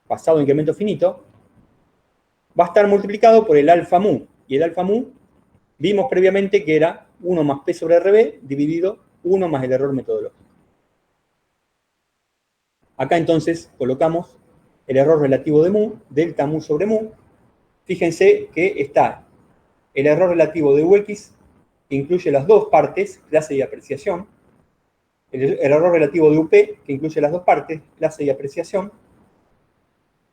pasado a incremento finito, va a estar multiplicado por el alfa mu. Y el alfa mu vimos previamente que era 1 más P sobre RB dividido 1 más el error metodológico. Acá entonces colocamos el error relativo de mu, delta mu sobre mu. Fíjense que está el error relativo de UX, que incluye las dos partes, clase y apreciación. El error relativo de UP, que incluye las dos partes, clase y apreciación.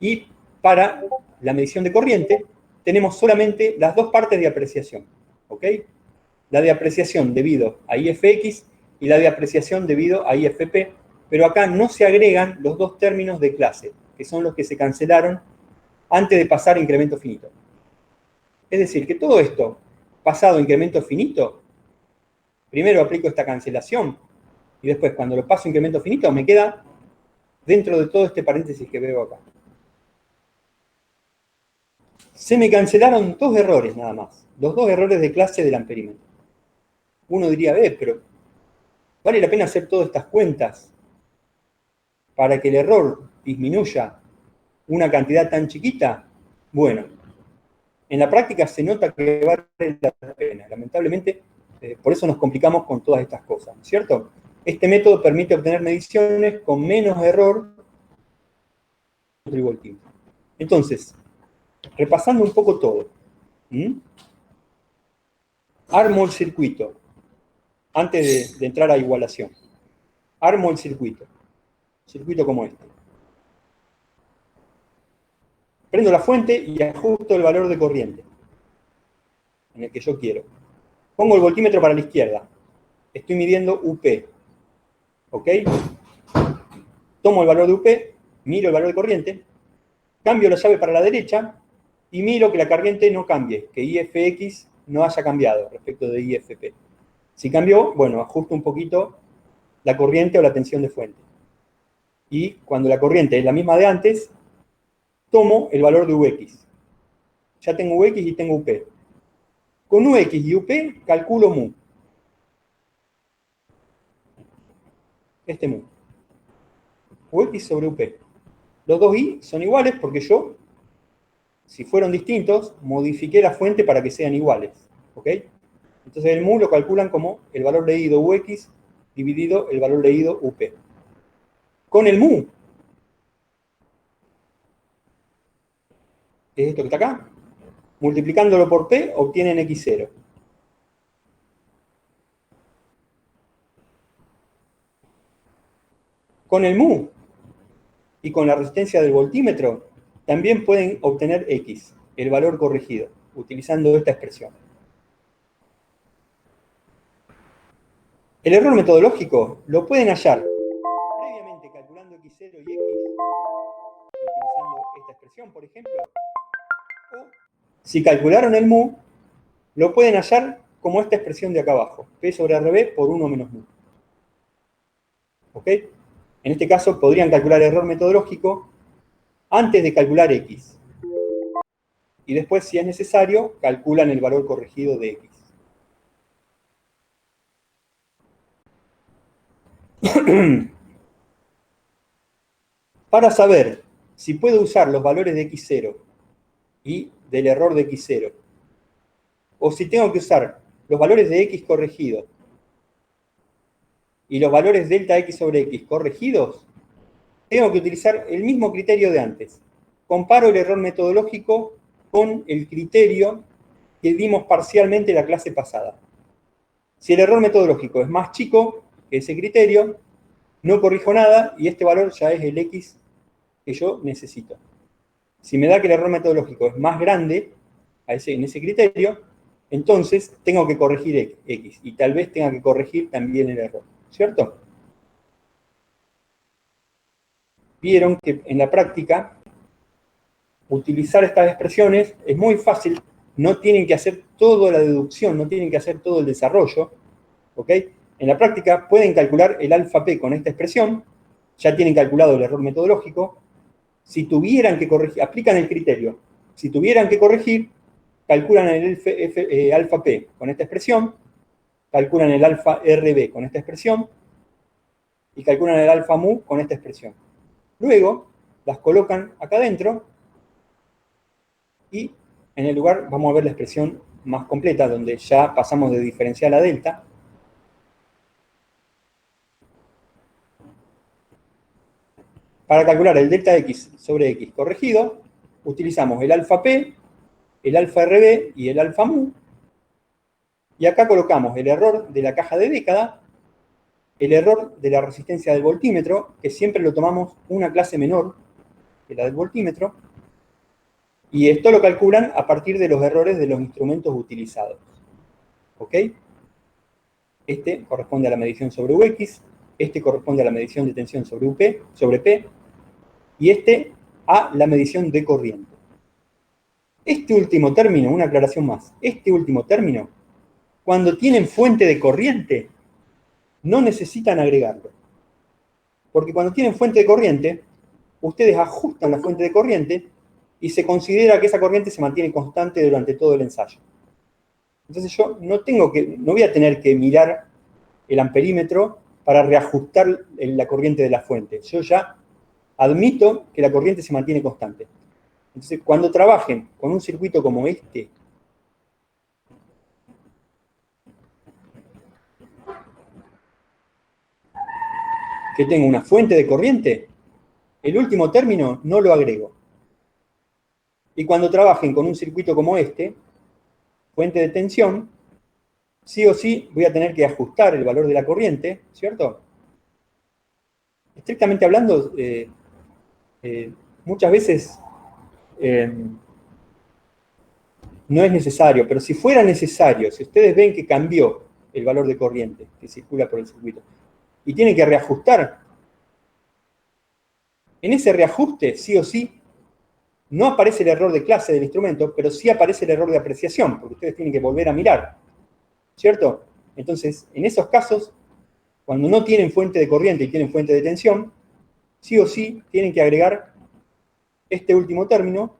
Y para la medición de corriente, tenemos solamente las dos partes de apreciación. ¿Ok? La de apreciación debido a IFX y la de apreciación debido a IFP, pero acá no se agregan los dos términos de clase, que son los que se cancelaron antes de pasar a incremento finito. Es decir, que todo esto, pasado a incremento finito, primero aplico esta cancelación, y después cuando lo paso a incremento finito, me queda dentro de todo este paréntesis que veo acá. Se me cancelaron dos errores nada más, los dos errores de clase del amperímetro. Uno diría, pero ¿vale la pena hacer todas estas cuentas para que el error disminuya una cantidad tan chiquita? Bueno, en la práctica se nota que vale la pena. Lamentablemente, por eso nos complicamos con todas estas cosas, ¿cierto? Este método permite obtener mediciones con menos error. Entonces, repasando un poco todo. Armo el circuito. Antes de entrar a igualación. Armo el circuito. Circuito como este. Prendo la fuente y ajusto el valor de corriente en el que yo quiero. Pongo el voltímetro para la izquierda. Estoy midiendo UP. ¿Ok? Tomo el valor de UP, miro el valor de corriente, cambio la llave para la derecha y miro que la corriente no cambie, que IFX no haya cambiado respecto de IFP. Si cambió, bueno, ajusto un poquito la corriente o la tensión de fuente. Y cuando la corriente es la misma de antes, tomo el valor de UX. Ya tengo UX y tengo UP. Con UX y UP calculo mu. Este mu. UX sobre UP. Los dos I son iguales porque yo, si fueron distintos, modifiqué la fuente para que sean iguales. ¿Ok? Entonces el mu lo calculan como el valor leído UX dividido el valor leído UP. Con el mu, que es esto que está acá, multiplicándolo por P, obtienen X0. Con el mu y con la resistencia del voltímetro, también pueden obtener X, el valor corregido, utilizando esta expresión. El error metodológico lo pueden hallar previamente calculando X0 y X, utilizando esta expresión, por ejemplo. O, si calcularon el mu, lo pueden hallar como esta expresión de acá abajo, P sobre RB por 1 menos mu. ¿Ok? En este caso podrían calcular el error metodológico antes de calcular X. Y después, si es necesario, calculan el valor corregido de X. Para saber si puedo usar los valores de X0 y del error de X0, o si tengo que usar los valores de X corregido y los valores delta X sobre X corregidos, tengo que utilizar el mismo criterio de antes. Comparo el error metodológico con el criterio que dimos parcialmente en la clase pasada. Si el error metodológico es más chico que ese criterio, no corrijo nada y este valor ya es el X que yo necesito. Si me da que el error metodológico es más grande en ese criterio, entonces tengo que corregir X y tal vez tenga que corregir también el error, ¿cierto? Vieron que en la práctica utilizar estas expresiones es muy fácil, no tienen que hacer toda la deducción, no tienen que hacer todo el desarrollo, ¿ok? En la práctica pueden calcular el alfa P con esta expresión, ya tienen calculado el error metodológico. Si tuvieran que corregir, aplican el criterio. Si tuvieran que corregir, calculan el alfa P con esta expresión, calculan el alfa RB con esta expresión, y calculan el alfa mu con esta expresión. Luego, las colocan acá adentro y en el lugar vamos a ver la expresión más completa, donde ya pasamos de diferencial a delta. Para calcular el delta x sobre x corregido, utilizamos el alfa p, el alfa rb y el alfa mu. Y acá colocamos el error de la caja de década, el error de la resistencia del voltímetro, que siempre lo tomamos una clase menor que la del voltímetro, y esto lo calculan a partir de los errores de los instrumentos utilizados. ¿Ok? Este corresponde a la medición sobre Ux, este corresponde a la medición de tensión sobre P, y este a la medición de corriente. Este último término, una aclaración más, este último término, cuando tienen fuente de corriente, no necesitan agregarlo. Porque cuando tienen fuente de corriente, ustedes ajustan la fuente de corriente y se considera que esa corriente se mantiene constante durante todo el ensayo. Entonces yo no voy a tener que mirar el amperímetro para reajustar la corriente de la fuente. Yo ya admito que la corriente se mantiene constante. Entonces, cuando trabajen con un circuito como este, que tengo una fuente de corriente, el último término no lo agrego. Y cuando trabajen con un circuito como este, fuente de tensión, sí o sí voy a tener que ajustar el valor de la corriente, ¿cierto? Estrictamente hablando, muchas veces no es necesario, pero si fuera necesario, si ustedes ven que cambió el valor de corriente que circula por el circuito y tienen que reajustar, en ese reajuste, sí o sí, no aparece el error de clase del instrumento, pero sí aparece el error de apreciación, porque ustedes tienen que volver a mirar, ¿cierto? Entonces, en esos casos, cuando no tienen fuente de corriente y tienen fuente de tensión, sí o sí tienen que agregar este último término,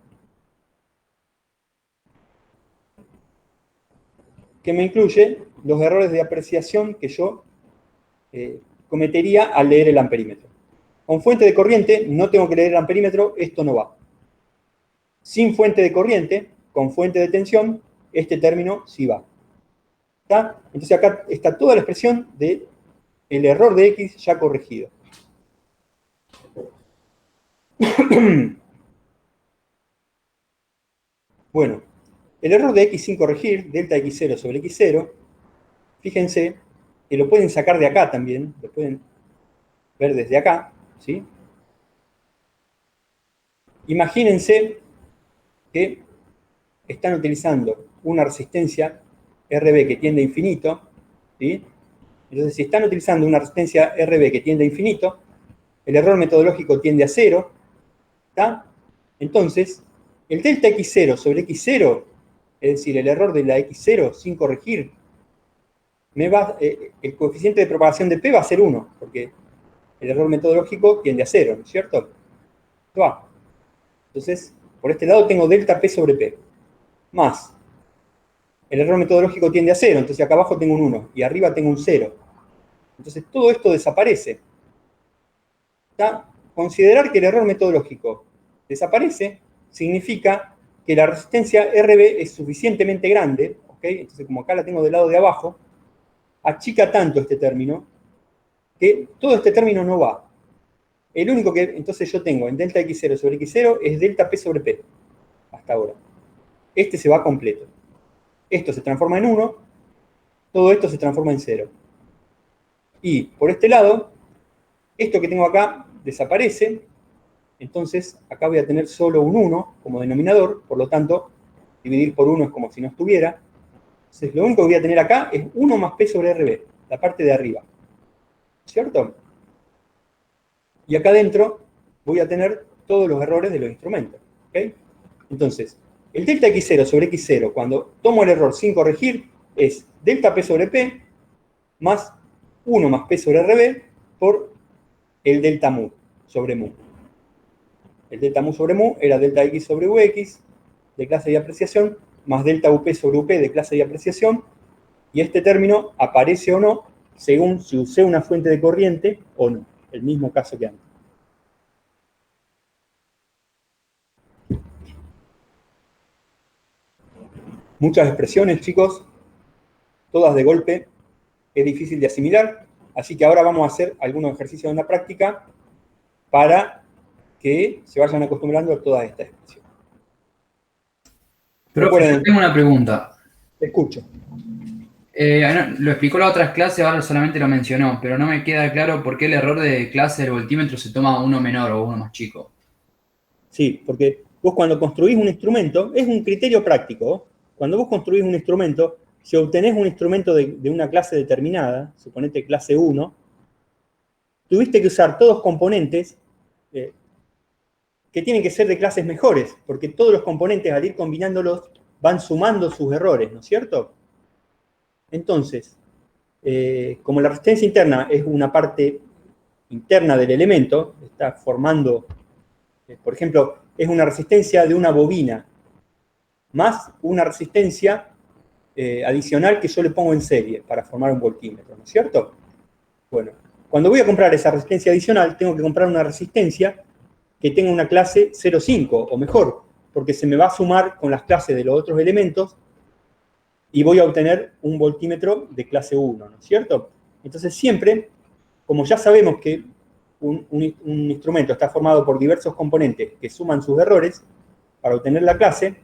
que me incluye los errores de apreciación que yo cometería al leer el amperímetro. Con fuente de corriente no tengo que leer el amperímetro, esto no va. Sin fuente de corriente, con fuente de tensión, este término sí va. ¿Está? Entonces acá está toda la expresión del error de X ya corregido. Bueno, el error de X sin corregir, delta X0 sobre X0, fíjense que lo pueden sacar de acá también, lo pueden ver desde acá, ¿sí? Imagínense que están utilizando una resistencia RB que tiende a infinito, ¿sí? Entonces, si están utilizando una resistencia RB que tiende a infinito, el error metodológico tiende a 0, ¿está? Entonces, el delta X0 sobre X0, es decir, el error de la X0 sin corregir, el coeficiente de propagación de P va a ser 1, porque el error metodológico tiende a 0, ¿no es cierto? Va. Entonces, por este lado tengo delta P sobre P, más el error metodológico tiende a 0, entonces acá abajo tengo un 1, y arriba tengo un 0. Entonces todo esto desaparece. ¿Está? Considerar que el error metodológico desaparece significa que la resistencia RB es suficientemente grande, ¿ok? Entonces como acá la tengo del lado de abajo, achica tanto este término, que todo este término no va. El único que entonces yo tengo en delta X0 sobre X0 es delta P sobre P, hasta ahora. Este se va completo. Esto se transforma en 1, todo esto se transforma en 0. Y por este lado, esto que tengo acá desaparece, entonces acá voy a tener solo un 1 como denominador, por lo tanto, dividir por 1 es como si no estuviera. Entonces lo único que voy a tener acá es 1 más P sobre RB, la parte de arriba. ¿Cierto? Y acá adentro voy a tener todos los errores de los instrumentos. ¿Ok? Entonces, el delta X0 sobre X0, cuando tomo el error sin corregir, es delta P sobre P más 1 más P sobre RB por el delta mu sobre mu. El delta mu sobre mu era delta X sobre Ux de clase de apreciación más delta UP sobre UP de clase de apreciación, y este término, aparece o no, según si usé una fuente de corriente o no. El mismo caso que antes. Muchas expresiones, chicos, todas de golpe, es difícil de asimilar, así que ahora vamos a hacer algunos ejercicios en la práctica para que se vayan acostumbrando a todas estas expresiones. Profe, yo tengo una pregunta. Escucho. Lo explicó la otra clase, ahora solamente lo mencionó, pero no me queda claro por qué el error de clase del voltímetro se toma uno menor o uno más chico. Sí, porque vos cuando construís un instrumento, es un criterio práctico. Cuando vos construís un instrumento, si obtenés un instrumento de una clase determinada, suponete clase 1, tuviste que usar todos componentes que tienen que ser de clases mejores, porque todos los componentes, al ir combinándolos, van sumando sus errores, ¿no es cierto? Entonces, como la resistencia interna es una parte interna del elemento, está formando, por ejemplo, es una resistencia de una bobina, más una resistencia adicional que yo le pongo en serie para formar un voltímetro, ¿no es cierto? Bueno, cuando voy a comprar esa resistencia adicional, tengo que comprar una resistencia que tenga una clase 0,5 o mejor, porque se me va a sumar con las clases de los otros elementos y voy a obtener un voltímetro de clase 1, ¿no es cierto? Entonces siempre, como ya sabemos que un instrumento está formado por diversos componentes que suman sus errores para obtener la clase,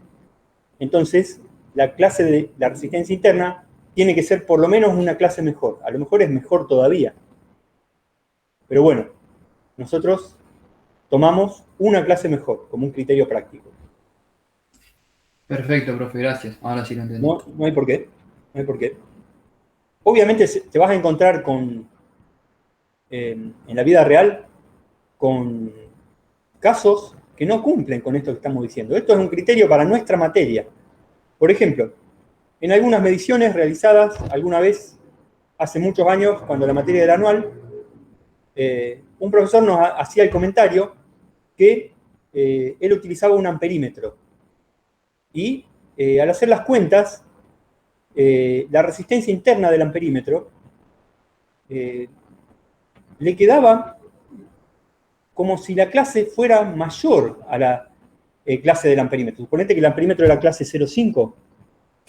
entonces la clase de la resistencia interna tiene que ser por lo menos una clase mejor. A lo mejor es mejor todavía. Pero bueno, nosotros tomamos una clase mejor como un criterio práctico. Perfecto, profe, gracias. Ahora sí lo entendí. No hay por qué. No hay por qué. Obviamente te vas a encontrar en la vida real con casos que no cumplen con esto que estamos diciendo. Esto es un criterio para nuestra materia. Por ejemplo, en algunas mediciones realizadas alguna vez, hace muchos años, cuando la materia era anual, un profesor nos hacía el comentario que él utilizaba un amperímetro. Y al hacer las cuentas, la resistencia interna del amperímetro le quedaba como si la clase fuera mayor a la clase del amperímetro. Suponete que el amperímetro era clase 0,5.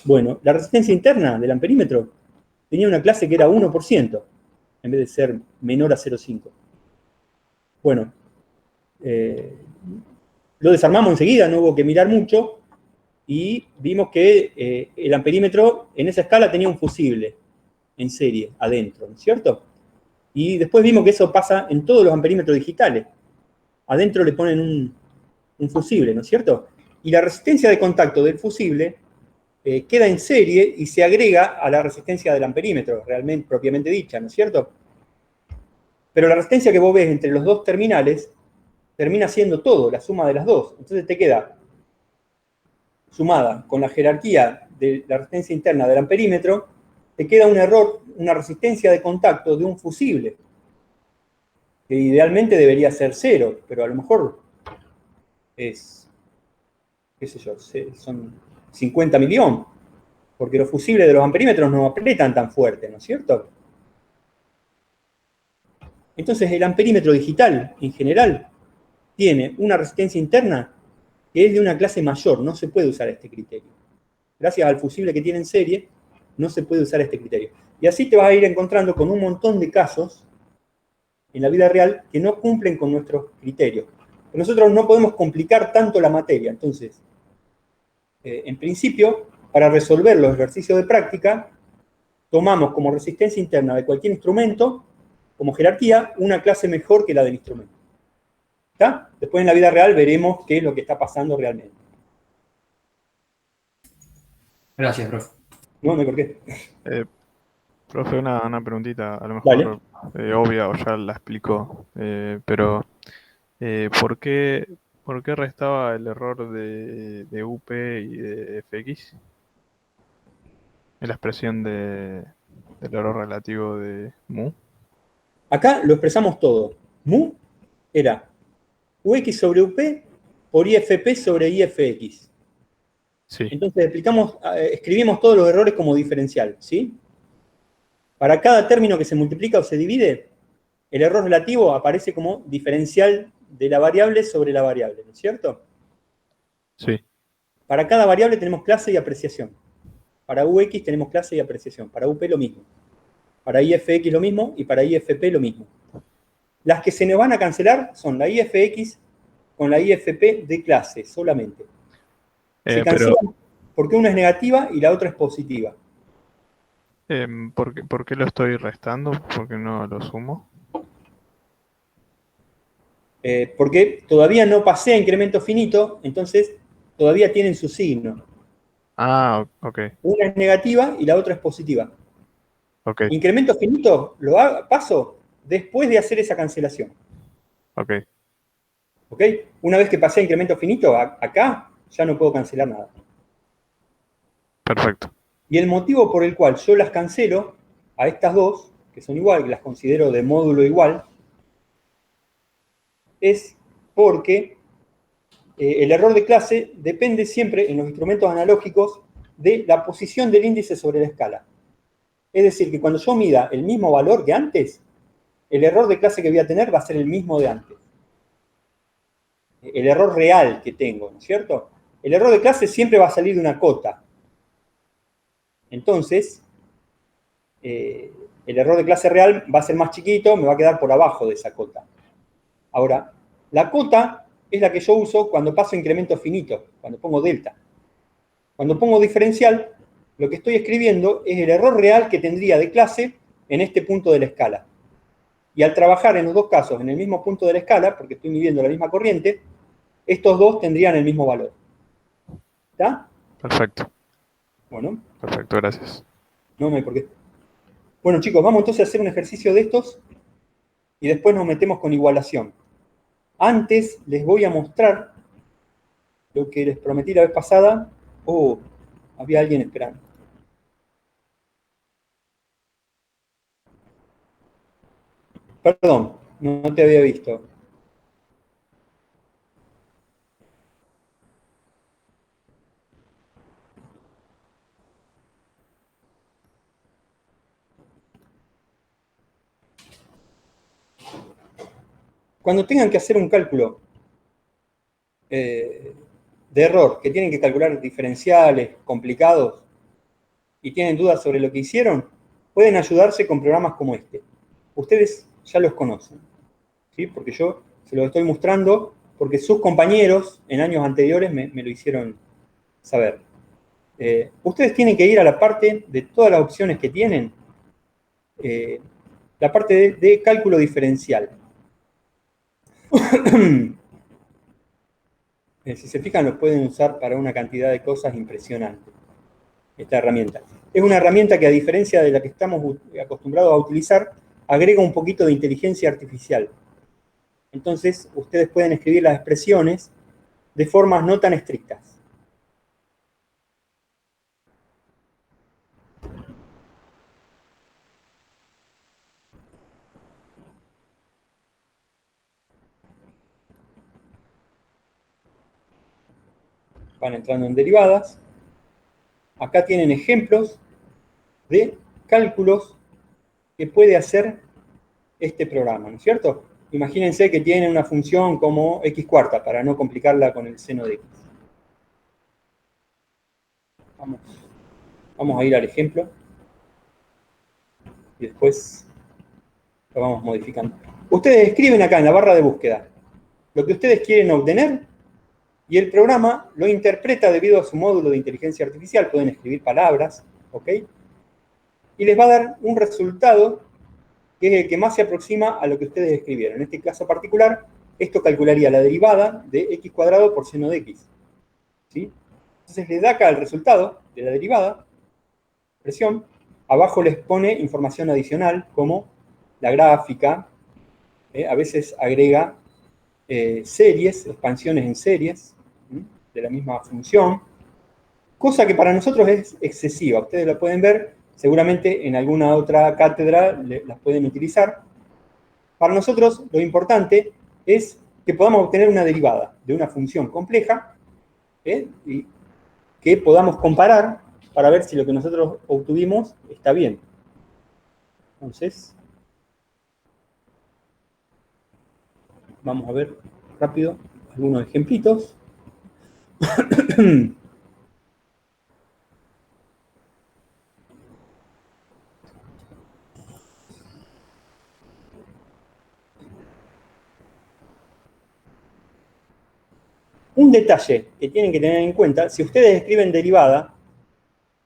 Bueno, la resistencia interna del amperímetro tenía una clase que era 1%, en vez de ser menor a 0,5. Bueno, lo desarmamos enseguida, no hubo que mirar mucho, y vimos que el amperímetro en esa escala tenía un fusible en serie adentro, ¿no es cierto? Y después vimos que eso pasa en todos los amperímetros digitales. Adentro le ponen un fusible, ¿no es cierto? Y la resistencia de contacto del fusible queda en serie y se agrega a la resistencia del amperímetro, realmente propiamente dicha, ¿no es cierto? Pero la resistencia que vos ves entre los dos terminales termina siendo todo, la suma de las dos. Entonces te queda sumada con la jerarquía de la resistencia interna del amperímetro, te queda un error, una resistencia de contacto de un fusible, que idealmente debería ser 0, pero a lo mejor es, qué sé yo, son 50 miliohms, porque los fusibles de los amperímetros no aprietan tan fuerte, ¿no es cierto? Entonces el amperímetro digital, en general, tiene una resistencia interna que es de una clase mayor, no se puede usar este criterio. Gracias al fusible que tiene en serie, no se puede usar este criterio. Y así te vas a ir encontrando con un montón de casos en la vida real que no cumplen con nuestros criterios. Pero nosotros no podemos complicar tanto la materia. Entonces, en principio, para resolver los ejercicios de práctica, tomamos como resistencia interna de cualquier instrumento, como jerarquía, una clase mejor que la del instrumento. ¿Está? Después en la vida real veremos qué es lo que está pasando realmente. Gracias, profe. No hay por qué. Profe, una preguntita, a lo Dale. mejor obvia o ya la explico, pero ¿por qué restaba el error de UP y de FX en la expresión del error relativo de mu? Acá lo expresamos todo. Mu era UX sobre UP por IFP sobre IFX. Sí. Entonces escribimos todos los errores como diferencial, ¿sí? Para cada término que se multiplica o se divide, el error relativo aparece como diferencial de la variable sobre la variable, ¿no es cierto? Sí. Para cada variable tenemos clase y apreciación. Para UX tenemos clase y apreciación. Para UP lo mismo. Para IFX lo mismo y para IFP lo mismo. Las que se nos van a cancelar son la IFX con la IFP de clase solamente. Se Pero, cancelan porque una es negativa y la otra es positiva. ¿por qué lo estoy restando? ¿Por qué no lo sumo? Porque todavía no pasé a incremento finito, entonces todavía tienen su signo. Ah, ok, Una es negativa y la otra es positiva. ok, Incremento finito lo paso después de hacer esa cancelación. ok. ¿Ok? Una vez que pasé a incremento finito, acá ya no puedo cancelar nada. Perfecto. Y el motivo por el cual yo las cancelo a estas dos, que son igual, que las considero de módulo igual, es porque el error de clase depende siempre en los instrumentos analógicos de la posición del índice sobre la escala. Es decir, que cuando yo mida el mismo valor que antes, el error de clase que voy a tener va a ser el mismo de antes. El error real que tengo, ¿no es cierto? El error de clase siempre va a salir de una cota. Entonces, el error de clase real va a ser más chiquito, me va a quedar por abajo de esa cota. Ahora, la cota es la que yo uso cuando paso incremento finito, cuando pongo delta. Cuando pongo diferencial, lo que estoy escribiendo es el error real que tendría de clase en este punto de la escala. Y al trabajar en los dos casos en el mismo punto de la escala, porque estoy midiendo la misma corriente, estos dos tendrían el mismo valor. ¿Está? Perfecto. Bueno, Perfecto, gracias. no me hay por qué. Bueno, chicos, vamos entonces a hacer un ejercicio de estos y después nos metemos con igualación. Antes les voy a mostrar lo que les prometí la vez pasada. Oh, había alguien esperando. Perdón, no te había visto. Cuando tengan que hacer un cálculo de error, que tienen que calcular diferenciales complicados y tienen dudas sobre lo que hicieron, pueden ayudarse con programas como este. Ustedes ya los conocen, ¿sí? Porque yo se los estoy mostrando porque sus compañeros en años anteriores me lo hicieron saber. Ustedes tienen que ir a la parte de todas las opciones que tienen, la parte de cálculo diferencial. Si se fijan, los pueden usar para una cantidad de cosas impresionantes, esta herramienta. Es una herramienta que, a diferencia de la que estamos acostumbrados a utilizar, agrega un poquito de inteligencia artificial. Entonces, ustedes pueden escribir las expresiones de formas no tan estrictas. Van entrando en derivadas. Acá tienen ejemplos de cálculos que puede hacer este programa, ¿no es cierto? Imagínense que tiene una función como x cuarta, para no complicarla con el seno de x. Vamos a ir al ejemplo y después lo vamos modificando. Ustedes escriben acá en la barra de búsqueda lo que ustedes quieren obtener y el programa lo interpreta debido a su módulo de inteligencia artificial. Pueden escribir palabras, ¿ok? Y les va a dar un resultado que es el que más se aproxima a lo que ustedes escribieron. En este caso particular, esto calcularía la derivada de x cuadrado por seno de x. ¿Sí? Entonces les da acá el resultado de la derivada, expresión. Abajo les pone información adicional como la gráfica, a veces agrega series, expansiones en series de la misma función, cosa que para nosotros es excesiva. Ustedes la pueden ver, seguramente en alguna otra cátedra las pueden utilizar. Para nosotros lo importante es que podamos obtener una derivada de una función compleja y que podamos comparar para ver si lo que nosotros obtuvimos está bien. Entonces, vamos a ver rápido algunos ejemplitos. Un detalle que tienen que tener en cuenta, si ustedes escriben derivada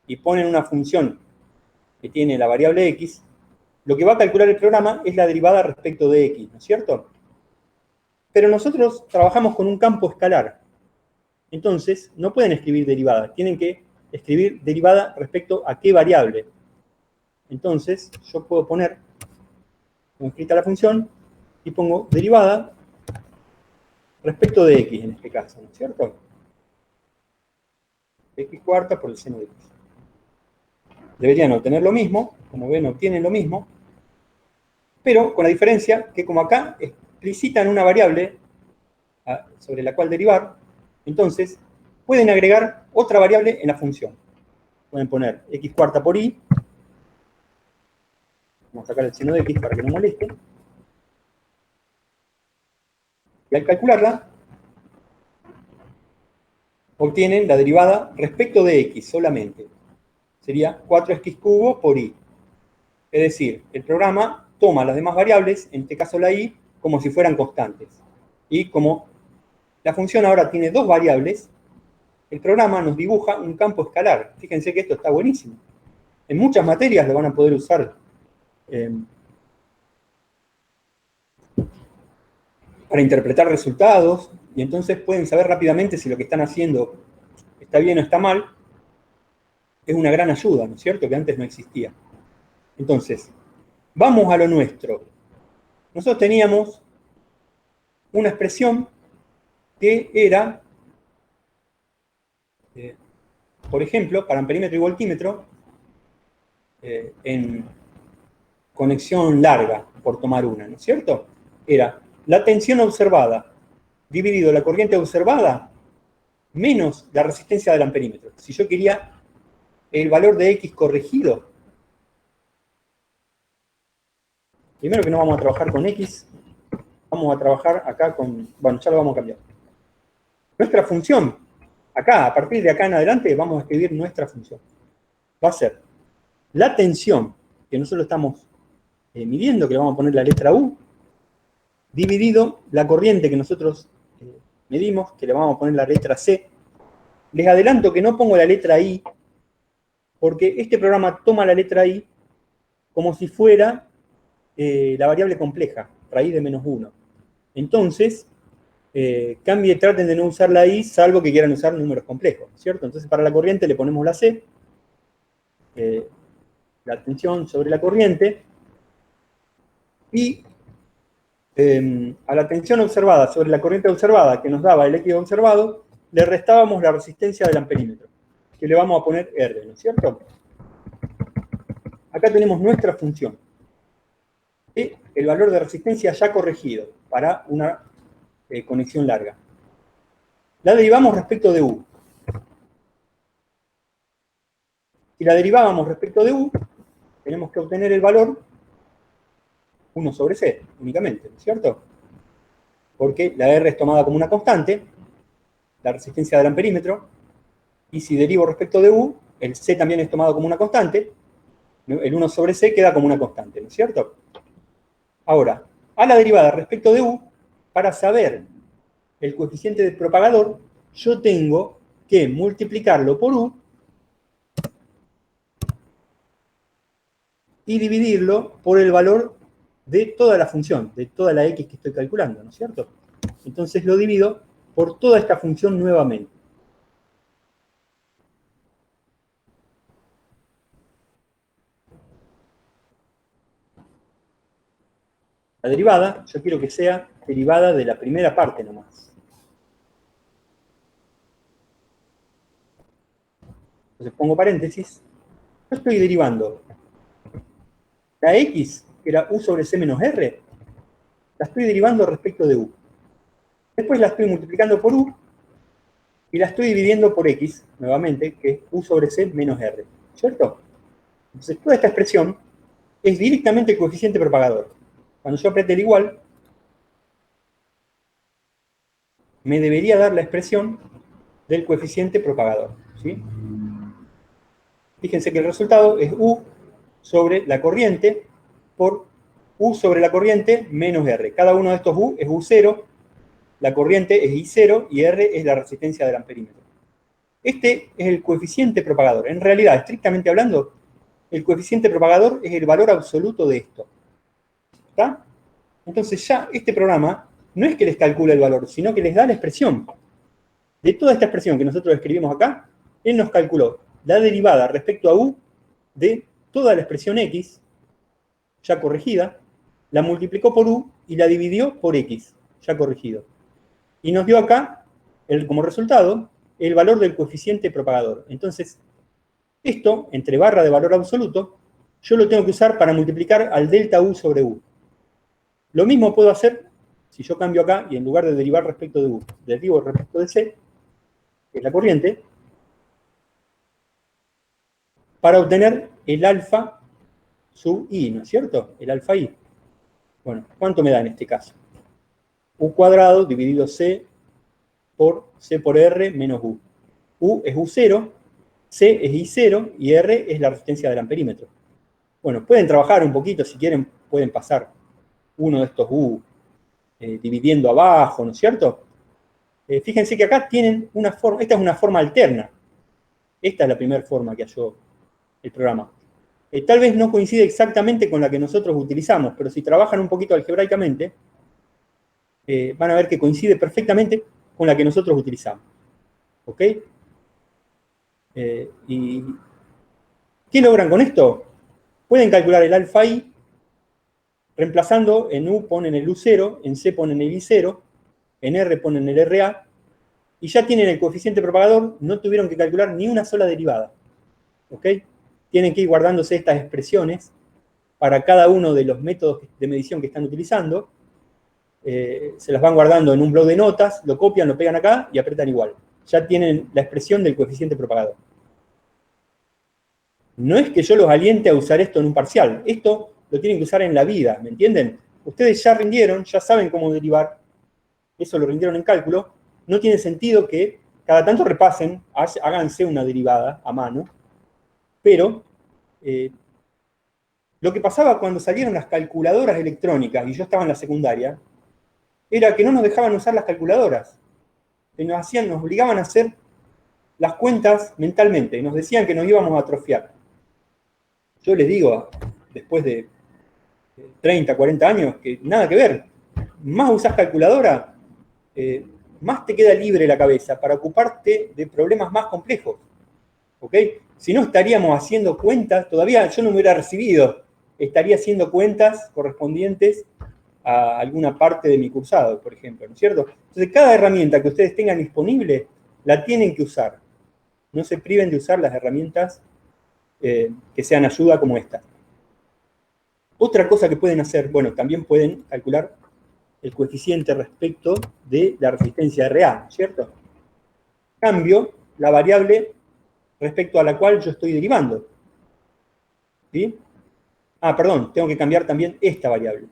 y ponen una función que tiene la variable x, lo que va a calcular el programa es la derivada respecto de x, ¿no es cierto? Pero nosotros trabajamos con un campo escalar. Entonces, no pueden escribir derivada, tienen que escribir derivada respecto a qué variable. Entonces, yo puedo poner, como escrita la función, y pongo derivada respecto de x en este caso, ¿no es cierto? X cuarta por el seno de x. Deberían obtener lo mismo, como ven, obtienen lo mismo, pero con la diferencia que como acá explicitan una variable sobre la cual derivar, entonces pueden agregar otra variable en la función. Pueden poner x cuarta por y, vamos a sacar el seno de x para que no moleste, y al calcularla, obtienen la derivada respecto de x solamente. Sería 4x cubo por y. Es decir, el programa toma las demás variables, en este caso la y, como si fueran constantes. Y como la función ahora tiene dos variables, el programa nos dibuja un campo escalar. Fíjense que esto está buenísimo. En muchas materias lo van a poder usar para interpretar resultados, y entonces pueden saber rápidamente si lo que están haciendo está bien o está mal. Es una gran ayuda, ¿no es cierto? Que antes no existía. Entonces, vamos a lo nuestro. Nosotros teníamos una expresión que era, por ejemplo, para amperímetro y voltímetro, en conexión larga, por tomar una, ¿no es cierto? Era la tensión observada dividido la corriente observada menos la resistencia del amperímetro. Si yo quería el valor de X corregido, primero que no vamos a trabajar con X, vamos a trabajar acá con, bueno, ya lo vamos a cambiar. Nuestra función, acá, a partir de acá en adelante, vamos a escribir nuestra función. Va a ser la tensión que nosotros estamos midiendo, que le vamos a poner la letra U, dividido la corriente que nosotros medimos, que le vamos a poner la letra C. Les adelanto que no pongo la letra I, porque este programa toma la letra I como si fuera la variable compleja, raíz de menos 1. Entonces, traten de no usar la I, salvo que quieran usar números complejos, ¿cierto? Entonces, para la corriente le ponemos la C, la tensión sobre la corriente, y a la tensión observada sobre la corriente observada que nos daba el X observado, le restábamos la resistencia del amperímetro, que le vamos a poner R, ¿no es cierto? Acá tenemos nuestra función. Y el valor de resistencia ya corregido para una conexión larga. La derivamos respecto de U. Si la derivábamos respecto de U, tenemos que obtener el valor 1 sobre C, únicamente, ¿no es cierto? Porque la R es tomada como una constante, la resistencia del amperímetro, y si derivo respecto de U, el C también es tomado como una constante, el 1 sobre C queda como una constante, ¿no es cierto? Ahora, a la derivada respecto de U, para saber el coeficiente del propagador, yo tengo que multiplicarlo por U y dividirlo por el valor de toda la función, de toda la X que estoy calculando, ¿no es cierto? Entonces lo divido por toda esta función nuevamente. La derivada, yo quiero que sea derivada de la primera parte nomás. Entonces pongo paréntesis. Yo estoy derivando la X, que era U sobre C menos R, la estoy derivando respecto de U. Después la estoy multiplicando por U y la estoy dividiendo por X, nuevamente, que es U sobre C menos R, ¿cierto? Entonces toda esta expresión es directamente el coeficiente propagador. Cuando yo apriete el igual, me debería dar la expresión del coeficiente propagador, ¿sí? Fíjense que el resultado es U sobre la corriente por U sobre la corriente menos R. Cada uno de estos U es U0, la corriente es I0 y R es la resistencia del amperímetro. Este es el coeficiente propagador. En realidad, estrictamente hablando, el coeficiente propagador es el valor absoluto de esto. ¿Está? Entonces ya este programa no es que les calcula el valor, sino que les da la expresión. De toda esta expresión que nosotros escribimos acá, él nos calculó la derivada respecto a U de toda la expresión X, ya corregida, la multiplicó por U y la dividió por X, ya corregido. Y nos dio acá, como resultado, el valor del coeficiente propagador. Entonces, esto, entre barra de valor absoluto, yo lo tengo que usar para multiplicar al delta U sobre U. Lo mismo puedo hacer si yo cambio acá y en lugar de derivar respecto de U, derivo respecto de C, que es la corriente, para obtener el alfa sub I, ¿no es cierto? El alfa I. Bueno, ¿cuánto me da en este caso? U cuadrado dividido C por R menos U. U es U0, C es I0 y R es la resistencia del amperímetro. Bueno, pueden trabajar un poquito, si quieren, pueden pasar uno de estos U dividiendo abajo, ¿no es cierto? Fíjense que acá tienen una forma, esta es una forma alterna. Esta es la primera forma que halló el programa. Tal vez no coincide exactamente con la que nosotros utilizamos, pero si trabajan un poquito algebraicamente, van a ver que coincide perfectamente con la que nosotros utilizamos. ¿Ok? ¿Y qué logran con esto? Pueden calcular el alfa I, reemplazando en U ponen el U0, en C ponen el I0, en R ponen el RA, y ya tienen el coeficiente propagador, no tuvieron que calcular ni una sola derivada. ¿Ok? Tienen que ir guardándose estas expresiones para cada uno de los métodos de medición que están utilizando. Se las van guardando en un bloc de notas, lo copian, lo pegan acá y apretan igual. Ya tienen la expresión del coeficiente propagador. No es que yo los aliente a usar esto en un parcial. Esto lo tienen que usar en la vida, ¿me entienden? Ustedes ya rindieron, ya saben cómo derivar. Eso lo rindieron en cálculo. No tiene sentido que cada tanto repasen, háganse una derivada a mano. Pero lo que pasaba cuando salieron las calculadoras electrónicas, y yo estaba en la secundaria, era que no nos dejaban usar las calculadoras. Que nos obligaban a hacer las cuentas mentalmente, y nos decían que nos íbamos a atrofiar. Yo les digo, después de 30, 40 años, que nada que ver. Más usás calculadora, más te queda libre la cabeza para ocuparte de problemas más complejos. ¿Ok? Si no, estaríamos haciendo cuentas, todavía yo no me hubiera recibido, estaría haciendo cuentas correspondientes a alguna parte de mi cursado, por ejemplo, ¿no es cierto? Entonces, cada herramienta que ustedes tengan disponible, la tienen que usar. No se priven de usar las herramientas que sean ayuda como esta. Otra cosa que pueden hacer, bueno, también pueden calcular el coeficiente respecto de la resistencia RA, ¿cierto? Cambio la variable respecto a la cual yo estoy derivando. ¿Sí? Ah, perdón, tengo que cambiar también esta variable.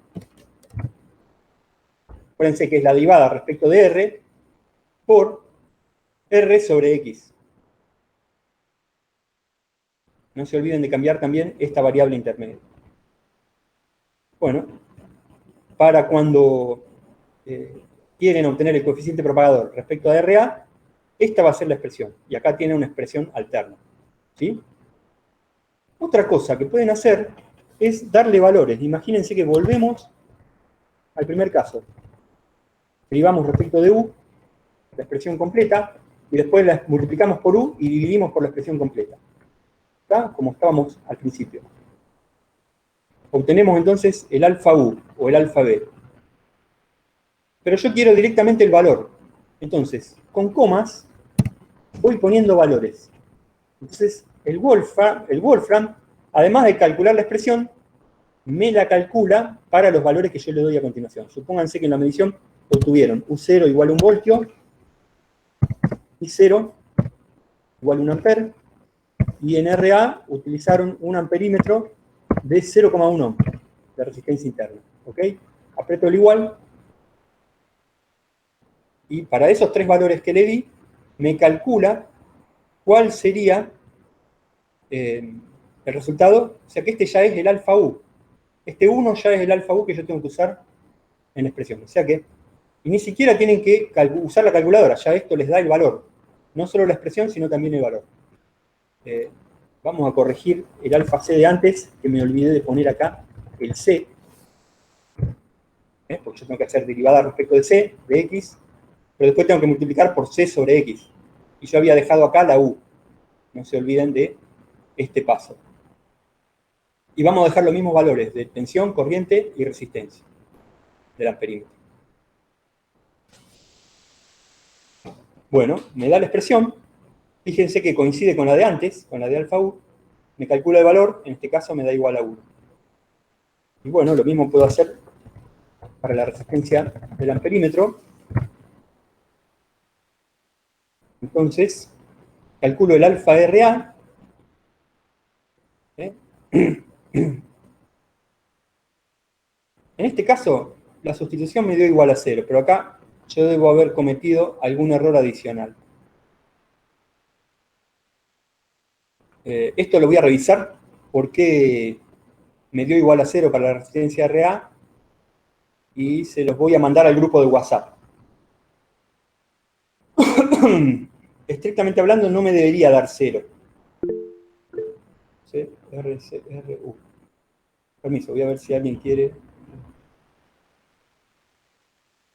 Acuérdense que es la derivada respecto de R por R sobre X. No se olviden de cambiar también esta variable intermedia. Bueno, para cuando quieren obtener el coeficiente propagador respecto a RA, esta va a ser la expresión. Y acá tiene una expresión alterna. ¿Sí? Otra cosa que pueden hacer es darle valores. Imagínense que volvemos al primer caso. Derivamos respecto de U, la expresión completa, y después la multiplicamos por U y dividimos por la expresión completa. ¿Está? Como estábamos al principio. Obtenemos entonces el alfa U o el alfa B. Pero yo quiero directamente el valor. Entonces, con comas, voy poniendo valores. Entonces, el Wolfram, además de calcular la expresión, me la calcula para los valores que yo le doy a continuación. Supónganse que en la medición obtuvieron U0 igual a 1 voltio, I0 igual a 1 amper, y en RA utilizaron un amperímetro de 0,1 ohm de resistencia interna. ¿Ok? Aprieto el igual. Y para esos tres valores que le di, me calcula cuál sería el resultado. O sea que este ya es el alfa U. Este 1 ya es el alfa U que yo tengo que usar en la expresión. O sea que, y ni siquiera tienen que usar la calculadora, ya esto les da el valor. No solo la expresión, sino también el valor. Vamos a corregir el alfa C de antes, que me olvidé de poner acá el C. Porque yo tengo que hacer derivada respecto de C, de X, pero después tengo que multiplicar por C sobre X. Y yo había dejado acá la U. No se olviden de este paso. Y vamos a dejar los mismos valores de tensión, corriente y resistencia del amperímetro. Bueno, me da la expresión. Fíjense que coincide con la de antes, con la de alfa U. Me calcula el valor, en este caso me da igual a 1. Y bueno, lo mismo puedo hacer para la resistencia del amperímetro. Entonces, calculo el alfa RA. En este caso, la sustitución me dio igual a 0, pero acá yo debo haber cometido algún error adicional. Esto lo voy a revisar porque me dio igual a 0 para la resistencia RA y se los voy a mandar al grupo de WhatsApp. Estrictamente hablando, no me debería dar 0. C, R, C, R, U. Permiso, voy a ver si alguien quiere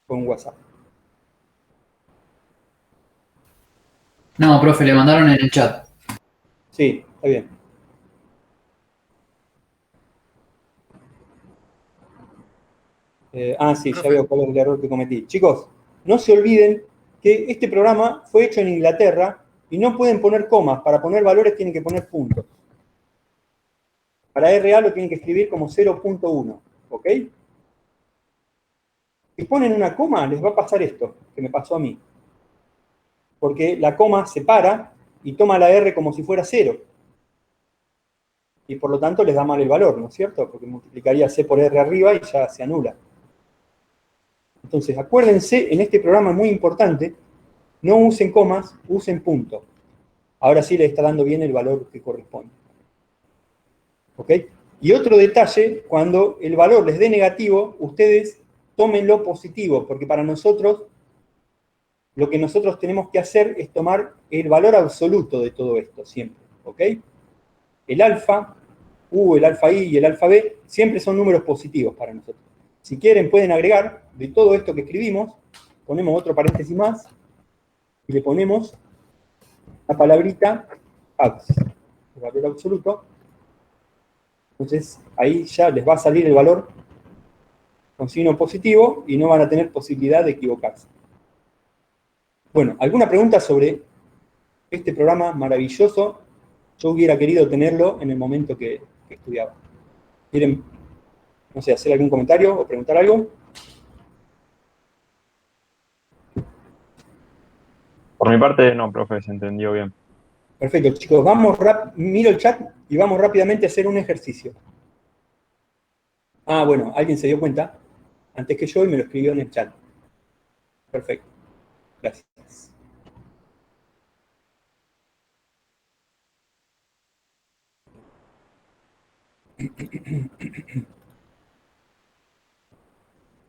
con WhatsApp. No, profe, le mandaron en el chat. Sí, está bien. Sí, ya veo cuál es el error que cometí. Chicos, no se olviden que este programa fue hecho en Inglaterra y no pueden poner comas. Para poner valores tienen que poner puntos. Para RA lo tienen que escribir como 0.1, ¿ok? Si ponen una coma, les va a pasar esto, que me pasó a mí. Porque la coma separa y toma la R como si fuera 0. Y por lo tanto les da mal el valor, ¿no es cierto? Porque multiplicaría C por R arriba y ya se anula. Entonces, acuérdense, en este programa es muy importante, no usen comas, usen punto. Ahora sí les está dando bien el valor que corresponde. ¿Ok? Y otro detalle, cuando el valor les dé negativo, ustedes tómenlo positivo, porque para nosotros, lo que nosotros tenemos que hacer es tomar el valor absoluto de todo esto, siempre. ¿Ok? El alfa U, el alfa I y el alfa B siempre son números positivos para nosotros. Si quieren, pueden agregar de todo esto que escribimos, ponemos otro paréntesis más y le ponemos la palabrita ABS, el valor absoluto. Entonces, ahí ya les va a salir el valor con signo positivo y no van a tener posibilidad de equivocarse. Bueno, ¿alguna pregunta sobre este programa maravilloso? Yo hubiera querido tenerlo en el momento que estudiaba. ¿Quieren, no sé, hacer algún comentario o preguntar algo? Por mi parte, no, profe, se entendió bien. Perfecto, chicos, miro el chat y vamos rápidamente a hacer un ejercicio. Ah, bueno, alguien se dio cuenta antes que yo y me lo escribió en el chat. Perfecto, gracias.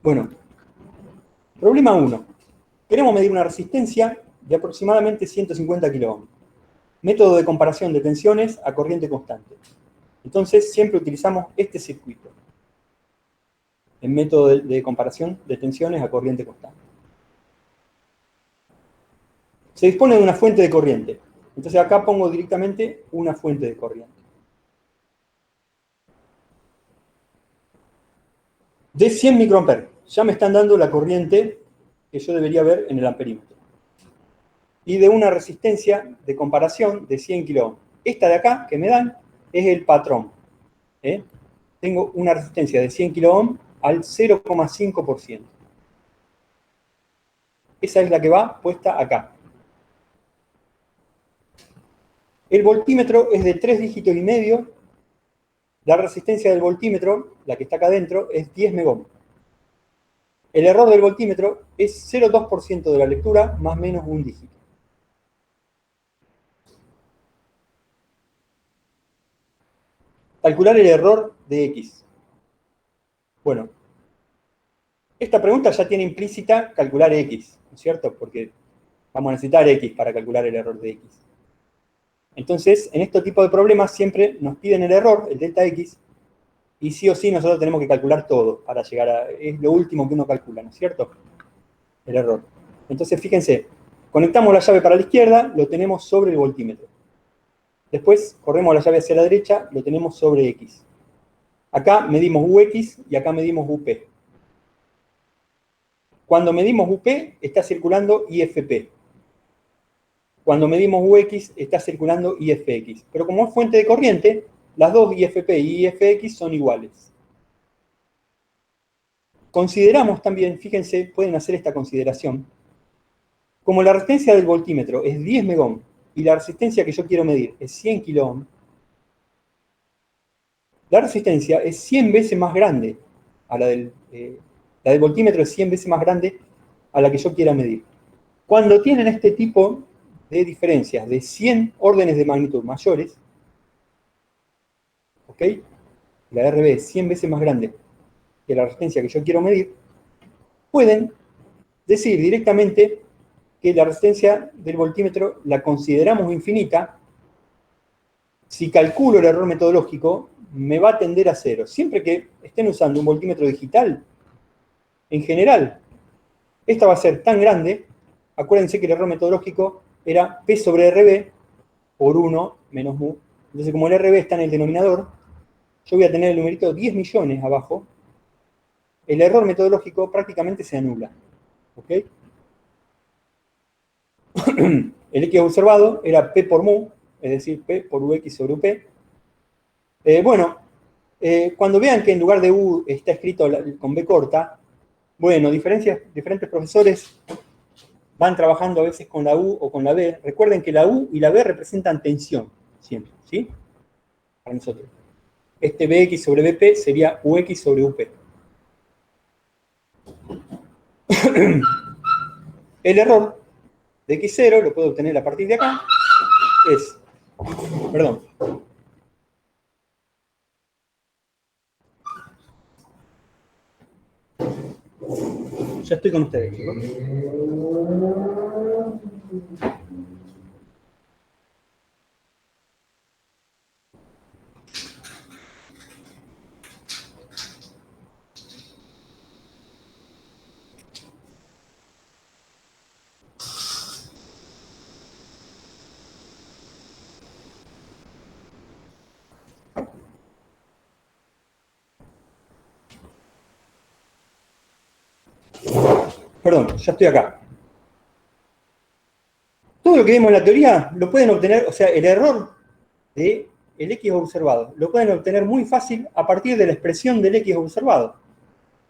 Bueno, problema 1. Queremos medir una resistencia de aproximadamente 150 kiloohms. Método de comparación de tensiones a corriente constante. Entonces, siempre utilizamos este circuito. El método de comparación de tensiones a corriente constante. Se dispone de una fuente de corriente. Entonces acá pongo directamente una fuente de corriente. De 100 microamperes. Ya me están dando la corriente que yo debería ver en el amperímetro. Y de una resistencia de comparación de 100 kiloohms. Esta de acá que me dan es el patrón. Tengo una resistencia de 100 kiloohms al 0,5%. Esa es la que va puesta acá. El voltímetro es de 3 dígitos y medio La resistencia del voltímetro, la que está acá adentro, es 10 megohm. El error del voltímetro es 0,2% de la lectura, más o menos un dígito. Calcular el error de X. Bueno, esta pregunta ya tiene implícita calcular X, ¿no es cierto? Porque vamos a necesitar X para calcular el error de X. Entonces, en este tipo de problemas siempre nos piden el error, el delta X, y sí o sí nosotros tenemos que calcular todo para llegar a... Es lo último que uno calcula, ¿no es cierto? El error. Entonces, fíjense, conectamos la llave para la izquierda, lo tenemos sobre el voltímetro. Después, corremos la llave hacia la derecha, lo tenemos sobre X. Acá medimos UX y acá medimos UP. Cuando medimos UP, está circulando IFP. Cuando medimos UX, está circulando IFX. Pero como es fuente de corriente, las dos IFP y IFX son iguales. Consideramos también, fíjense, pueden hacer esta consideración, como la resistencia del voltímetro es 10 megohm y la resistencia que yo quiero medir es 100 kiloohm, la resistencia es 100 veces más grande a la del voltímetro, es 100 veces más grande a la que yo quiera medir. Cuando tienen este tipo de diferencias de 100 órdenes de magnitud mayores, ¿ok? La RB es 100 veces más grande que la resistencia que yo quiero medir, pueden decir directamente que la resistencia del voltímetro la consideramos infinita. Si calculo el error metodológico, me va a tender a cero. Siempre que estén usando un voltímetro digital, en general, esta va a ser tan grande, acuérdense que el error metodológico era P sobre RB por 1 menos mu. Entonces, como el RB está en el denominador, yo voy a tener el numerito 10 millones abajo. El error metodológico prácticamente se anula. ¿Ok? El X observado era P por mu, es decir, P por UX sobre UP. Cuando vean que en lugar de U está escrito con B corta, bueno, diferentes profesores van trabajando a veces con la U o con la B. Recuerden que la U y la B representan tensión, siempre, ¿sí? Para nosotros. Este BX sobre BP sería UX sobre UP. El error de X0, lo puedo obtener a partir de acá, es, perdón, ya estoy con ustedes, chicos. Perdón, ya estoy acá. Todo lo que vimos en la teoría lo pueden obtener, o sea, el error del X observado lo pueden obtener muy fácil a partir de la expresión del X observado.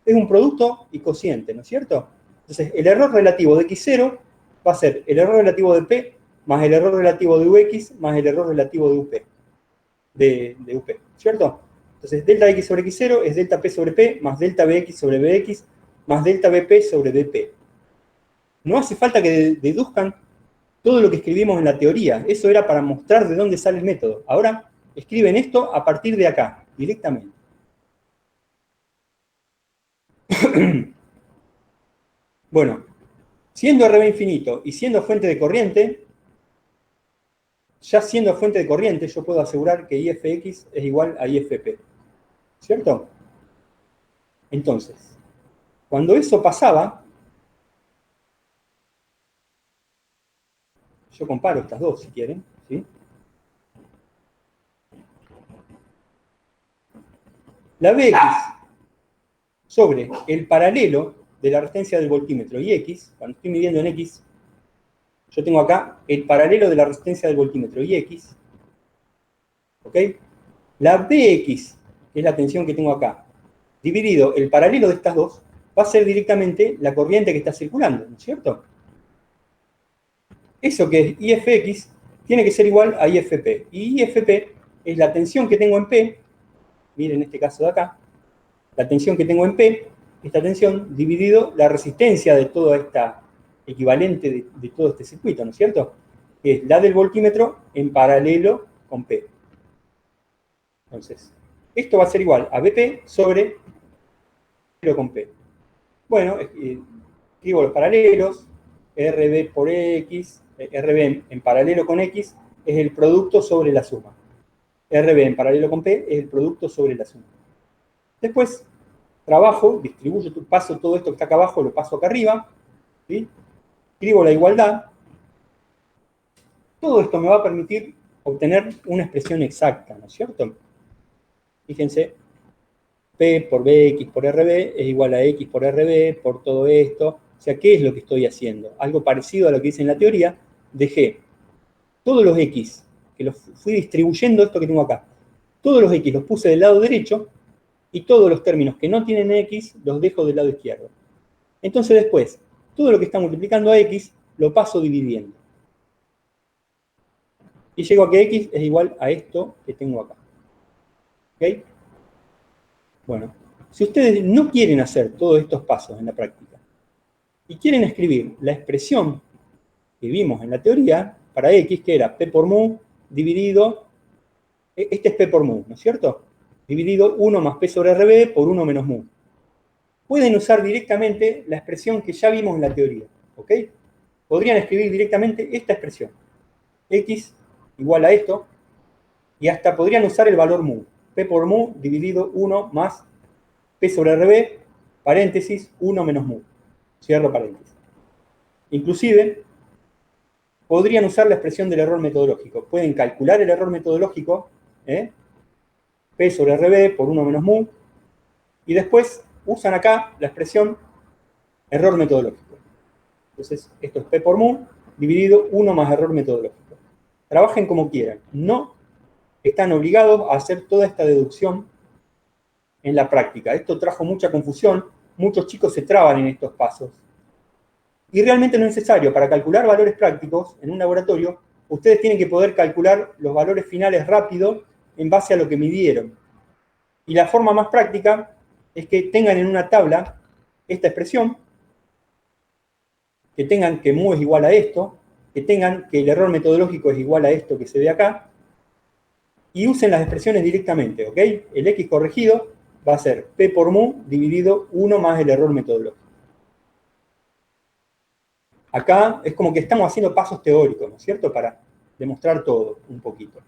Es un producto y cociente, ¿no es cierto? Entonces, el error relativo de X0 va a ser el error relativo de P más el error relativo de UX más el error relativo de UP. De UP, ¿cierto? Entonces, delta X sobre X0 es delta P sobre P más delta BX sobre BX más delta BP sobre BP. No hace falta que deduzcan todo lo que escribimos en la teoría. Eso era para mostrar de dónde sale el método. Ahora, escriben esto a partir de acá, directamente. Bueno, siendo RB infinito y siendo fuente de corriente, ya siendo fuente de corriente, yo puedo asegurar que IFX es igual a IFP. ¿Cierto? Entonces, cuando eso pasaba, yo comparo estas dos si quieren, ¿sí? La BX sobre el paralelo de la resistencia del voltímetro y X, cuando estoy midiendo en X, yo tengo acá el paralelo de la resistencia del voltímetro y X, ¿ok? La BX, que es la tensión que tengo acá, dividido el paralelo de estas dos, va a ser directamente la corriente que está circulando, ¿no es cierto? Eso que es IFX tiene que ser igual a IFP. Y IFP es la tensión que tengo en P miren este caso de acá, la tensión que tengo en P, esta tensión dividido la resistencia de toda esta equivalente de todo este circuito, ¿no es cierto? Que es la del voltímetro en paralelo con P. Entonces, esto va a ser igual a BP sobre con P. Bueno, escribo los paralelos, RB por X, RB en paralelo con X es el producto sobre la suma. RB en paralelo con P es el producto sobre la suma. Después, trabajo, distribuyo, paso todo esto que está acá abajo, lo paso acá arriba, ¿sí? Escribo la igualdad. Todo esto me va a permitir obtener una expresión exacta, ¿no es cierto? Fíjense, P por BX por RB es igual a X por RB por todo esto. O sea, ¿qué es lo que estoy haciendo? Algo parecido a lo que dice en la teoría. Dejé todos los X, que los fui distribuyendo esto que tengo acá. Todos los X los puse del lado derecho y todos los términos que no tienen X los dejo del lado izquierdo. Entonces después, todo lo que está multiplicando a X lo paso dividiendo. Y llego a que X es igual a esto que tengo acá. ¿Ok? Bueno, si ustedes no quieren hacer todos estos pasos en la práctica y quieren escribir la expresión que vimos en la teoría para X, que era P por mu dividido, este es P por mu, ¿no es cierto? Dividido 1 más P sobre RB por 1 menos mu. Pueden usar directamente la expresión que ya vimos en la teoría, ¿ok? Podrían escribir directamente esta expresión. X igual a esto, y hasta podrían usar el valor mu. P por mu dividido 1 más P sobre RB, paréntesis, 1 menos mu. Cierro paréntesis. Inclusive, podrían usar la expresión del error metodológico. Pueden calcular el error metodológico, P sobre RB por 1 menos mu, y después usan acá la expresión error metodológico. Entonces, esto es P por mu dividido 1 más error metodológico. Trabajen como quieran. No están obligados a hacer toda esta deducción en la práctica. Esto trajo mucha confusión. Muchos chicos se traban en estos pasos. Y realmente no es necesario. Para calcular valores prácticos en un laboratorio, ustedes tienen que poder calcular los valores finales rápido en base a lo que midieron. Y la forma más práctica es que tengan en una tabla esta expresión, que tengan que mu es igual a esto, que tengan que el error metodológico es igual a esto que se ve acá, y usen las expresiones directamente, ¿ok? El X corregido va a ser P por mu dividido 1 más el error metodológico. Acá es como que estamos haciendo pasos teóricos, ¿no es cierto? Para demostrar todo un poquito.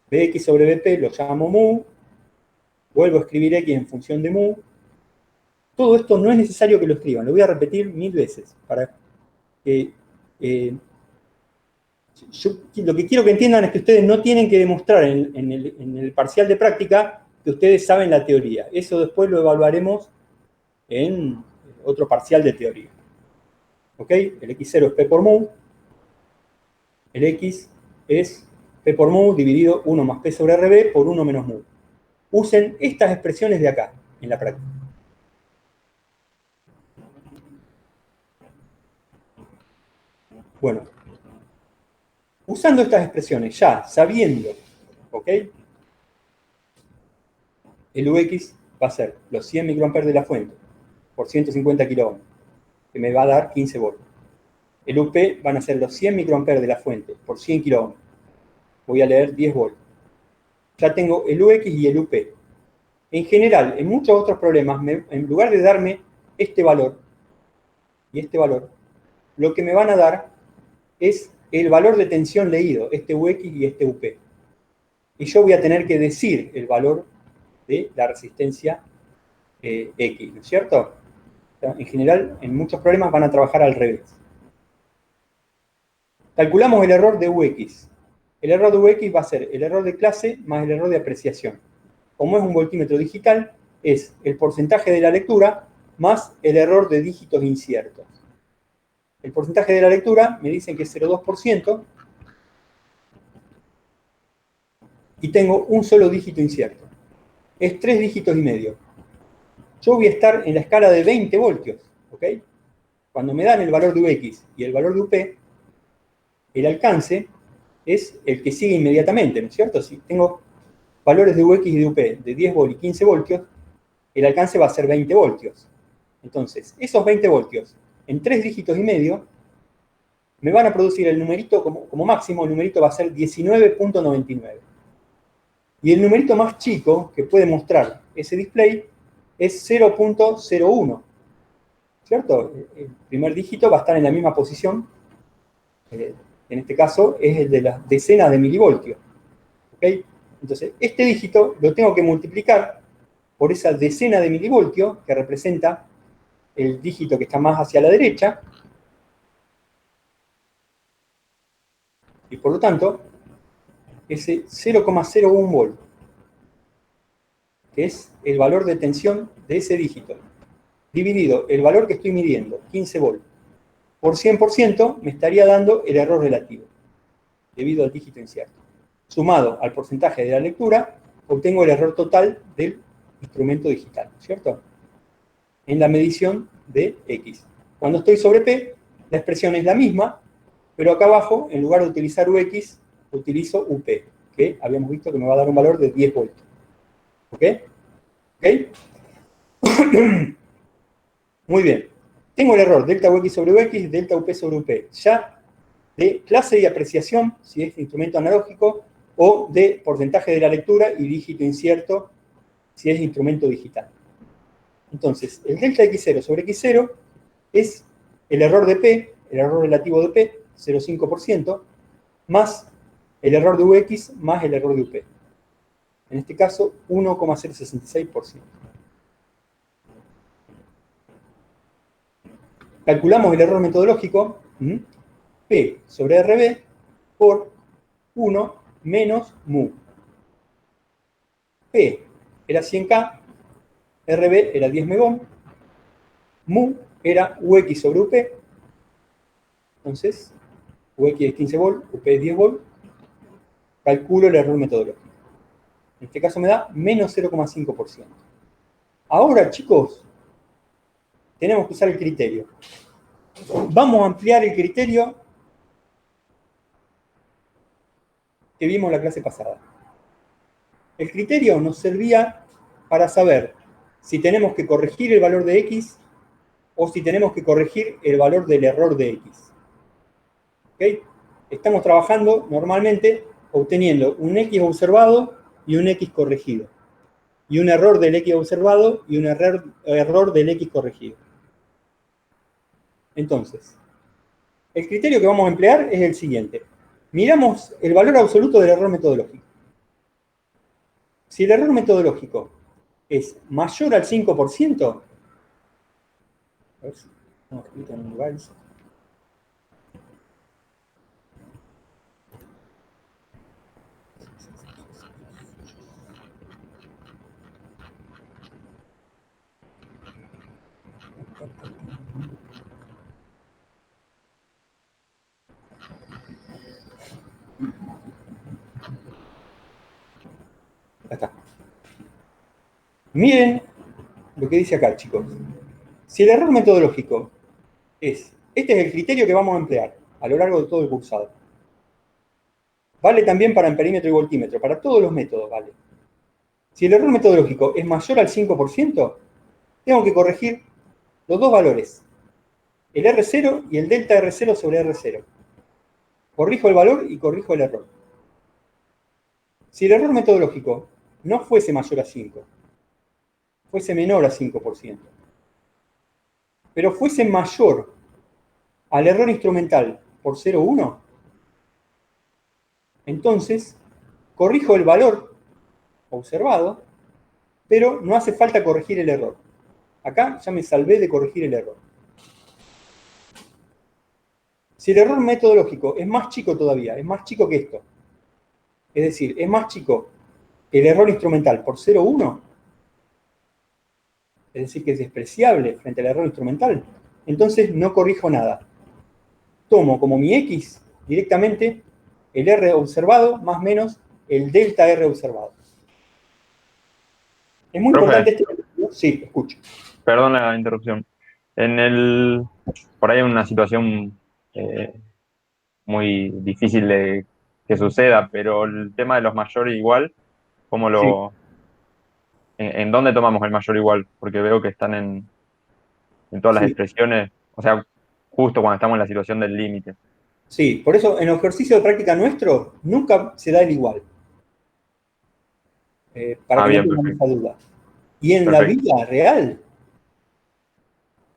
Bx sobre Bp lo llamo mu, vuelvo a escribir X en función de mu. Todo esto no es necesario que lo escriban, lo voy a repetir 1000 veces para que... lo que quiero que entiendan es que ustedes no tienen que demostrar en el parcial de práctica que ustedes saben la teoría. Eso después lo evaluaremos en otro parcial de teoría. ¿Ok? El X0 es P por mu. El X es P por mu dividido 1 más P sobre RB por 1 menos mu. Usen estas expresiones de acá en la práctica. Bueno. Usando estas expresiones, ya sabiendo, ¿ok? El UX va a ser los 100 microamperes de la fuente por 150 kiloohms, que me va a dar 15 voltios. El UP van a ser los 100 microamperes de la fuente por 100 kiloohms. Voy a leer 10 voltios. Ya tengo el UX y el UP. En general, en muchos otros problemas, en lugar de darme este valor y este valor, lo que me van a dar es el valor de tensión leído, este UX y este UP. Y yo voy a tener que decir el valor de la resistencia X, ¿no es cierto? O sea, en general, en muchos problemas van a trabajar al revés. Calculamos el error de UX. El error de UX va a ser el error de clase más el error de apreciación. Como es un voltímetro digital, es el porcentaje de la lectura más el error de dígitos inciertos. El porcentaje de la lectura me dicen que es 0,2% y tengo un solo dígito incierto. Es 3 dígitos y medio. Yo voy a estar en la escala de 20 voltios, ¿ok? Cuando me dan el valor de UX y el valor de UP, el alcance es el que sigue inmediatamente, ¿no es cierto? Si tengo valores de UX y de UP de 10 volt y 15 voltios, el alcance va a ser 20 voltios. Entonces, esos 20 voltios en 3 dígitos y medio me van a producir el numerito, como máximo, el numerito va a ser 19.99. Y el numerito más chico que puede mostrar ese display es 0.01. ¿Cierto? El primer dígito va a estar en la misma posición. En este caso es el de las decenas de milivoltios. ¿Ok? Entonces, este dígito lo tengo que multiplicar por esa decena de milivoltios que representa el dígito que está más hacia la derecha. Y por lo tanto, ese 0,01 volt, que es el valor de tensión de ese dígito, dividido el valor que estoy midiendo, 15 volt, por 100%, me estaría dando el error relativo, debido al dígito incierto. Sumado al porcentaje de la lectura, obtengo el error total del instrumento digital, ¿cierto? En la medición de X. Cuando estoy sobre P, la expresión es la misma, pero acá abajo, en lugar de utilizar UX, utilizo UP, que habíamos visto que me va a dar un valor de 10 voltios. ¿Ok? ¿Ok? Muy bien. Tengo el error delta UX sobre UX, delta UP sobre UP. Ya de clase y apreciación, si es instrumento analógico, o de porcentaje de la lectura y dígito incierto, si es instrumento digital. Entonces, el delta X0 sobre X0 es el error de P, el error relativo de P, 0,5%, más el error de UX más el error de UP. En este caso, 1,066%. Calculamos el error metodológico, P sobre RB por 1 menos mu. P era 100K, RB era 10 megón, mu era UX sobre UP, entonces UX es 15 volt, UP es 10 volt, calculo el error metodológico. En este caso me da menos 0,5%. Ahora, chicos, tenemos que usar el criterio. Vamos a ampliar el criterio que vimos en la clase pasada. El criterio nos servía para saber si tenemos que corregir el valor de X o si tenemos que corregir el valor del error de X. ¿Okay? Estamos trabajando normalmente obteniendo un X observado y un X corregido. Y un error del X observado y un error del X corregido. Entonces, el criterio que vamos a emplear es el siguiente. Miramos el valor absoluto del error metodológico. Si el error metodológico es mayor al 5%, a ver si estamos escrito en un lugar eso. Acá está. Miren lo que dice acá, chicos. Si el error metodológico es, este es el criterio que vamos a emplear a lo largo de todo el cursado. Vale también para amperímetro y voltímetro, para todos los métodos vale. Si el error metodológico es mayor al 5%, tengo que corregir los dos valores, el R0 y el delta R0 sobre R0. Corrijo el valor y corrijo el error. Si el error metodológico no fuese mayor a 5, fuese menor a 5%, pero fuese mayor al error instrumental por 0,1, entonces corrijo el valor observado, pero no hace falta corregir el error. Acá ya me salvé de corregir el error. Si el error metodológico es más chico todavía, es más chico que esto, es decir, es más chico el error instrumental por 0,1, es decir, que es despreciable frente al error instrumental, entonces no corrijo nada. Tomo como mi X directamente el R observado más menos el delta R observado. Es muy Profe. importante este. Sí, escucho. Perdón la interrupción. Por ahí hay una situación muy difícil de que suceda, pero el tema de los mayores igual, ¿Cómo lo, en dónde tomamos el mayor igual? Porque veo que están en todas las Sí, expresiones, o sea, justo cuando estamos en la situación del límite. sí, por eso en el ejercicio de práctica nuestro nunca se da el igual, para Ah, que no bien, tengan perfecto, esa duda. Y perfecto.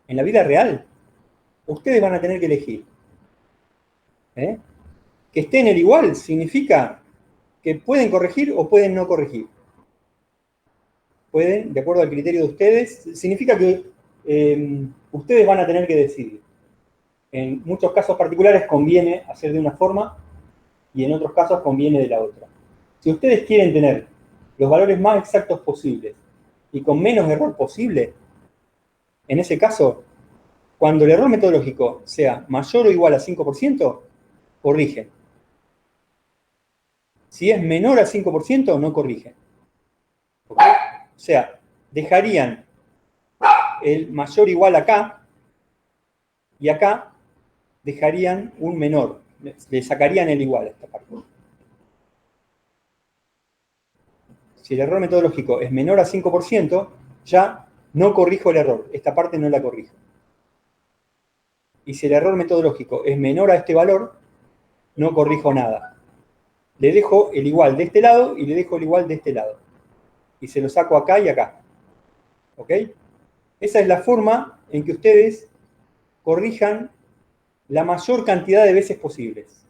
en la vida real, ustedes van a tener que elegir. ¿Eh? Que esté en el igual significa que pueden corregir o pueden no corregir. Pueden, de acuerdo al criterio de ustedes, significa que ustedes van a tener que decidir. En muchos casos particulares conviene hacer de una forma y en otros casos conviene de la otra. Si ustedes quieren tener los valores más exactos posibles y con menos error posible, en ese caso, cuando el error metodológico sea mayor o igual a 5%, corrigen. Si es menor al 5%, no corrigen. ¿Okay? O sea, dejarían el mayor igual acá y acá dejarían un menor. Le sacarían el igual a esta parte. Si el error metodológico es menor a 5%, ya no corrijo el error. Esta parte no la corrijo. Y si el error metodológico es menor a este valor, no corrijo nada. Le dejo el igual de este lado y le dejo el igual de este lado. Y se lo saco acá y acá. ¿Ok? Esa es la forma en que ustedes corrijan la mayor cantidad de veces posibles.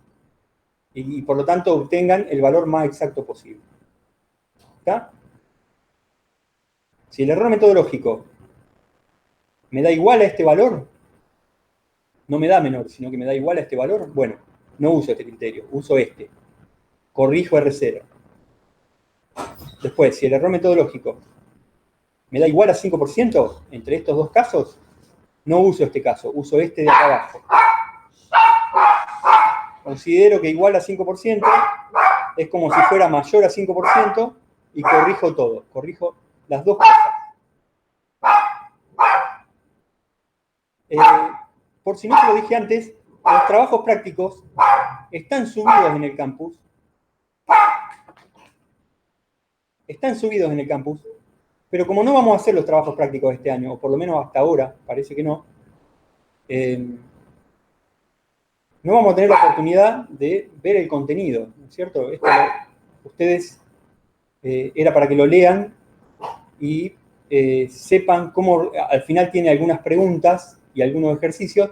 Y por lo tanto obtengan el valor más exacto posible. ¿Está? Si el error metodológico me da igual a este valor, no me da menor, sino que me da igual a este valor, bueno, no uso este criterio, uso este. Corrijo R0. Después, si el error metodológico me da igual a 5%, entre estos dos casos, no uso este caso, uso este de acá abajo. Considero que igual a 5% es como si fuera mayor a 5% y corrijo todo, corrijo las dos cosas. Por si no se lo dije antes, los trabajos prácticos están subidos en el campus. Están subidos en el campus, pero como no vamos a hacer los trabajos prácticos este año, o por lo menos hasta ahora, parece que no, no vamos a tener la oportunidad de ver el contenido, ¿no es cierto? Esto ustedes era para que lo lean y sepan cómo al final tiene algunas preguntas y algunos ejercicios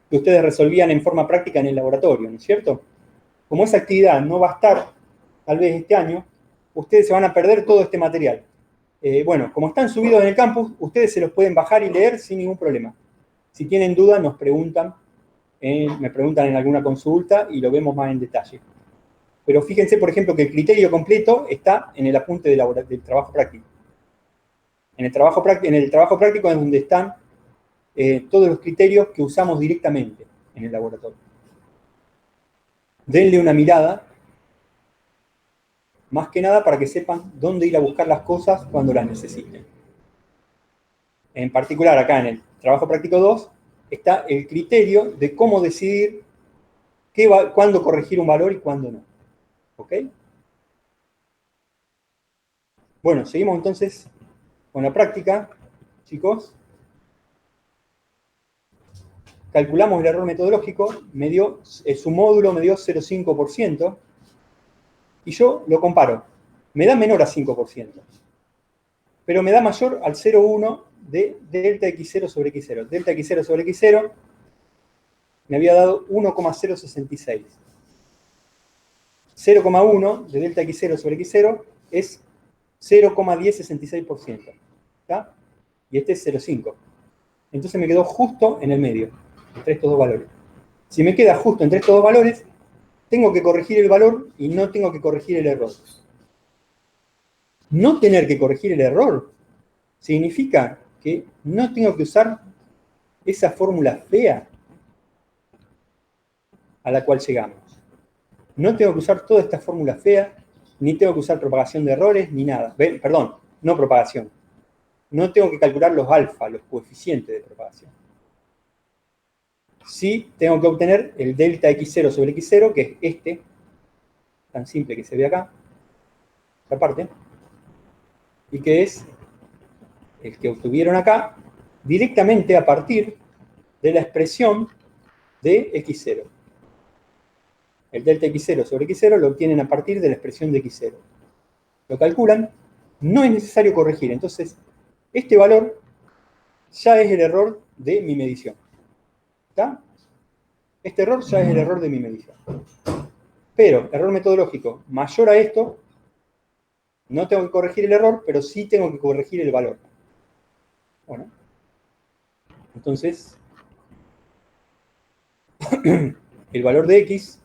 que ustedes resolvían en forma práctica en el laboratorio, ¿no es cierto? Como esa actividad no va a estar tal vez este año, ustedes se van a perder todo este material. Bueno, como están subidos en el campus, ustedes se los pueden bajar y leer sin ningún problema. Si tienen dudas, nos preguntan, me preguntan en alguna consulta y lo vemos más en detalle. Pero fíjense, por ejemplo, que el criterio completo está en el apunte del trabajo práctico. En el trabajo práctico es donde están todos los criterios que usamos directamente en el laboratorio. Denle una mirada, más que nada para que sepan dónde ir a buscar las cosas cuando las necesiten. En particular, acá en el trabajo práctico 2, está el criterio de cómo decidir cuándo corregir un valor y cuándo no. ¿Ok? Bueno, seguimos entonces con la práctica, chicos. Calculamos el error metodológico, su módulo me dio 0,5%, y yo lo comparo. Me da menor a 5%, pero me da mayor al 0,1 de delta x0 sobre x0. Delta x0 sobre x0 me había dado 1,066. 0,1 de delta x0 sobre x0 es 0,1066%. ¿Está? Y este es 0,5. Entonces me quedó justo en el medio, entre estos dos valores. Si me queda justo entre estos dos valores, tengo que corregir el valor y no tengo que corregir el error. No tener que corregir el error significa que no tengo que usar esa fórmula fea a la cual llegamos. No tengo que usar toda esta fórmula fea, ni tengo que usar propagación de errores, ni nada. Perdón, no propagación. No tengo que calcular los alfa, los coeficientes de propagación. Sí tengo que obtener el delta x0 sobre x0, que es este, tan simple que se ve acá, esta parte, y que es el que obtuvieron acá, directamente a partir de la expresión de x0. El delta x0 sobre x0 lo obtienen a partir de la expresión de x0. Lo calculan, no es necesario corregir. Entonces, este valor ya es el error de mi medición. ¿Está? Este error ya es el error de mi medición. Pero, error metodológico mayor a esto, no tengo que corregir el error, pero sí tengo que corregir el valor. Bueno, entonces, el valor de x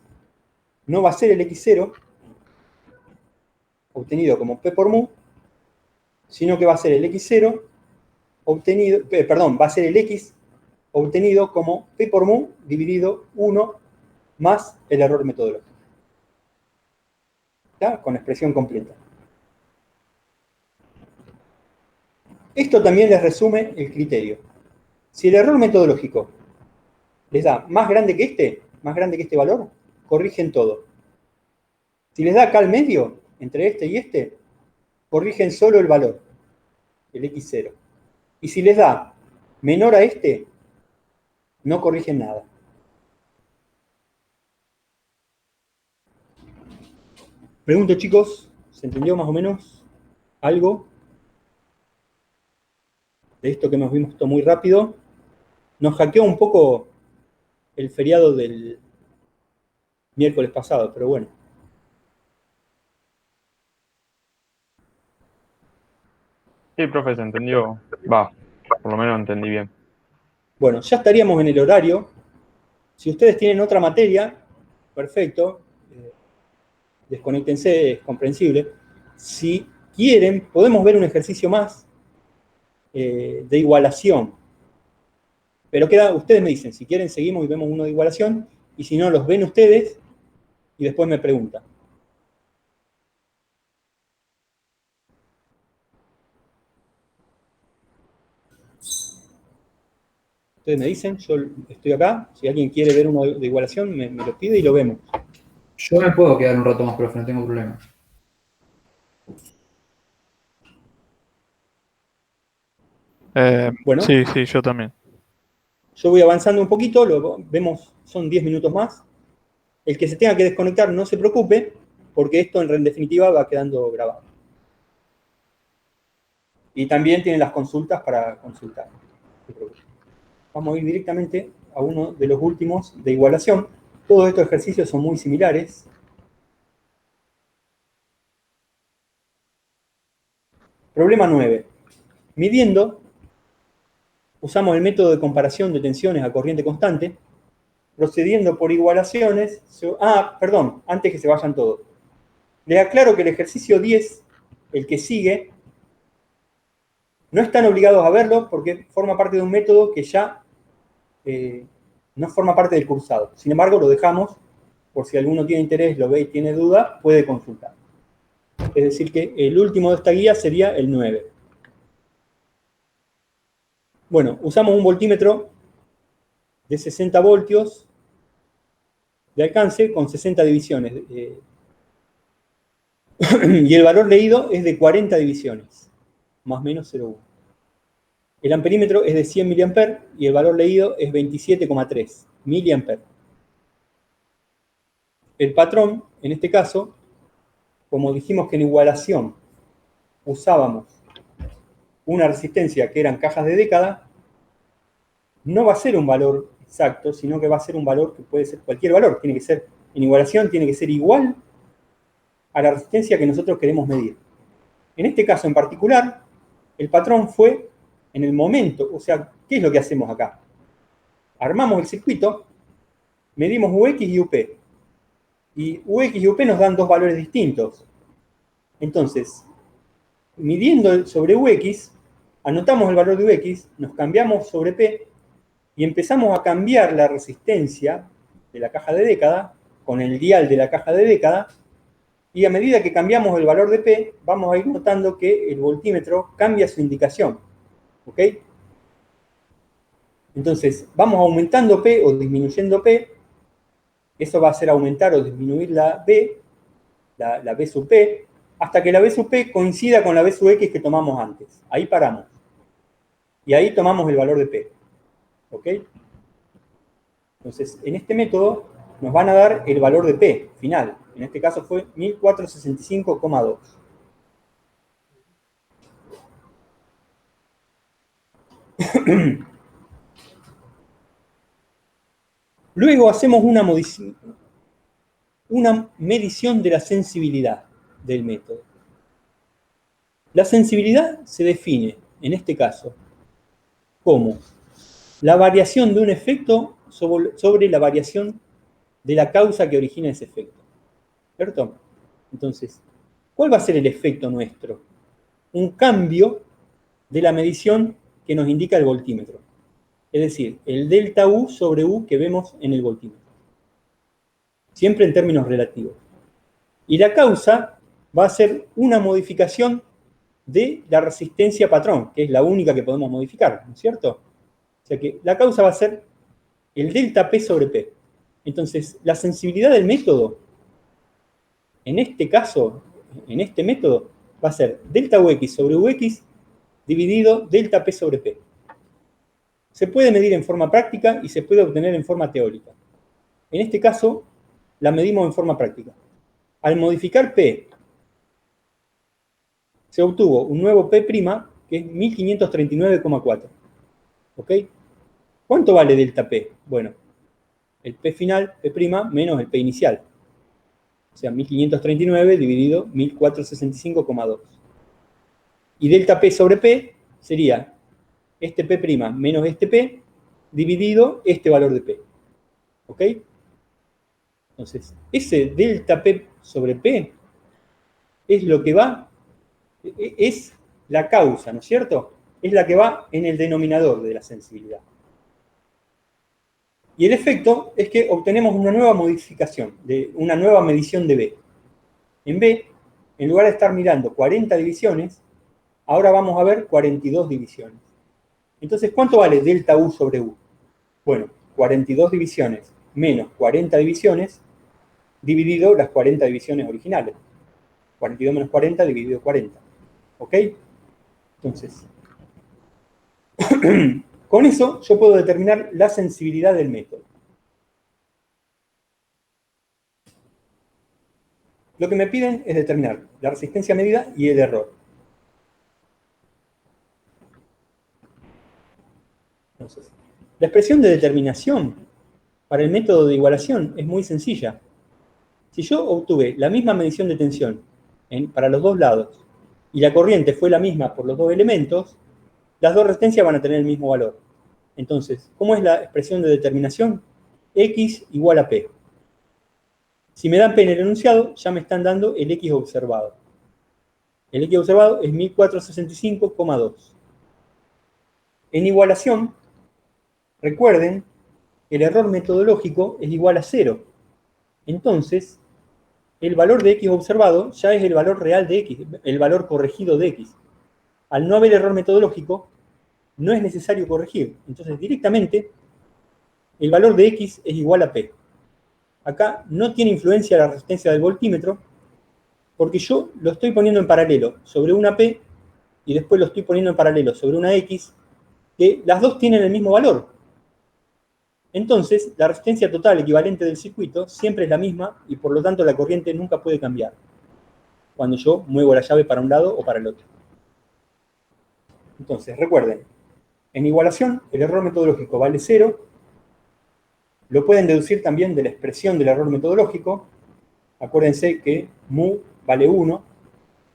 no va a ser el x0 obtenido como p por mu, sino que va a ser el x0 obtenido, perdón, va a ser el x obtenido como p por mu dividido 1 más el error metodológico. ¿Está? Con expresión completa. Esto también les resume el criterio. Si el error metodológico les da más grande que este valor, corrigen todo. Si les da acá al medio, entre este y este, corrigen solo el valor, el x0. Y si les da menor a este, no corrigen nada. Pregunto, chicos, ¿se entendió más o menos algo de esto que hemos visto muy rápido? Nos hackeó un poco el feriado del miércoles pasado, pero bueno. Sí, profe, se entendió. Va, por lo menos entendí bien. Bueno, ya estaríamos en el horario. Si ustedes tienen otra materia, perfecto. Desconéctense, es comprensible. Si quieren, podemos ver un ejercicio más de igualación. Pero ustedes me dicen, si quieren seguimos y vemos uno de igualación, y si no, los ven ustedes y después me preguntan. Ustedes me dicen, yo estoy acá, si alguien quiere ver uno de igualación, me lo pide y lo vemos. Yo me puedo quedar un rato más, profe, no tengo problema. Bueno. Sí, yo también. Yo voy avanzando un poquito, lo vemos, son 10 minutos más. El que se tenga que desconectar, no se preocupe, porque esto en definitiva va quedando grabado. Y también tienen las consultas para consultar. Vamos a ir directamente a uno de los últimos de igualación. Todos estos ejercicios son muy similares. Problema 9. Midiendo, usamos el método de comparación de tensiones a corriente constante, procediendo por igualaciones. Perdón, antes que se vayan todos. Les aclaro que el ejercicio 10, el que sigue, no están obligados a verlo porque forma parte de un método que ya no forma parte del cursado. Sin embargo, lo dejamos, por si alguno tiene interés, lo ve y tiene duda, puede consultar. Es decir que el último de esta guía sería el 9. Bueno, usamos un voltímetro de 60 voltios de alcance con 60 divisiones. Y el valor leído es de 40 divisiones, más o menos 0,1. El amperímetro es de 100 mA y el valor leído es 27,3 mA. El patrón, en este caso, como dijimos que en igualación usábamos una resistencia que eran cajas de década, no va a ser un valor exacto, sino que va a ser un valor que puede ser cualquier valor. Tiene que ser, en igualación, tiene que ser igual a la resistencia que nosotros queremos medir. En este caso en particular, el patrón fue en el momento, o sea, ¿qué es lo que hacemos acá? Armamos el circuito, medimos UX y UP. Y UX y UP nos dan dos valores distintos. Entonces, midiendo sobre UX, anotamos el valor de UX, nos cambiamos sobre P y empezamos a cambiar la resistencia de la caja de década con el dial de la caja de década, y a medida que cambiamos el valor de P, vamos a ir notando que el voltímetro cambia su indicación. ¿Ok? Entonces, vamos aumentando P o disminuyendo P. Eso va a hacer aumentar o disminuir la B, la B sub P. hasta que la B sub P coincida con la B sub X que tomamos antes. Ahí paramos. Y ahí tomamos el valor de P. ¿Ok? Entonces, en este método nos van a dar el valor de P final. En este caso fue 1465,2. Luego hacemos una medición de la sensibilidad del método. La sensibilidad se define, en este caso, como la variación de un efecto sobre la variación de la causa que origina ese efecto. ¿Cierto? Entonces, ¿cuál va a ser el efecto nuestro? Un cambio de la medición que nos indica el voltímetro. Es decir, el delta U sobre U que vemos en el voltímetro. Siempre en términos relativos. Y la causa va a ser una modificación de la resistencia patrón, que es la única que podemos modificar, ¿no es cierto? O sea que la causa va a ser el delta P sobre P. Entonces, la sensibilidad del método, en este caso, en este método, va a ser delta UX sobre UX dividido delta P sobre P. Se puede medir en forma práctica y se puede obtener en forma teórica. En este caso, la medimos en forma práctica. Al modificar P, se obtuvo un nuevo P', que es 1539,4. ¿Ok? ¿Cuánto vale delta P? Bueno, el P final, P' menos el P inicial. O sea, 1539 dividido 1465,2. Y delta P sobre P sería este P' menos este P dividido este valor de P. ¿Ok? Entonces, ese delta P sobre P es lo que va, es la causa, ¿no es cierto? Es la que va en el denominador de la sensibilidad. Y el efecto es que obtenemos una nueva modificación, una nueva medición de B. En B, en lugar de estar mirando 40 divisiones, ahora vamos a ver 42 divisiones. Entonces, ¿cuánto vale delta U sobre U? Bueno, 42 divisiones menos 40 divisiones dividido las 40 divisiones originales. 42 menos 40 dividido 40. ¿Ok? Entonces, con eso yo puedo determinar la sensibilidad del método. Lo que me piden es determinar la resistencia medida y el error. Entonces, la expresión de determinación para el método de igualación es muy sencilla. Si yo obtuve la misma medición de tensión para los dos lados y la corriente fue la misma por los dos elementos, las dos resistencias van a tener el mismo valor. Entonces, ¿cómo es la expresión de determinación? X igual a P. Si me dan P en el enunciado, ya me están dando el X observado. El X observado es 1465,2. En igualación, recuerden que el error metodológico es igual a 0. Entonces, el valor de X observado ya es el valor real de X, el valor corregido de X. Al no haber error metodológico, no es necesario corregir. Entonces, directamente, el valor de X es igual a P. Acá no tiene influencia la resistencia del voltímetro, porque yo lo estoy poniendo en paralelo sobre una P y después lo estoy poniendo en paralelo sobre una X, que las dos tienen el mismo valor. Entonces, la resistencia total equivalente del circuito siempre es la misma y por lo tanto la corriente nunca puede cambiar cuando yo muevo la llave para un lado o para el otro. Entonces, recuerden, en igualación el error metodológico vale 0. Lo pueden deducir también de la expresión del error metodológico. Acuérdense que mu vale 1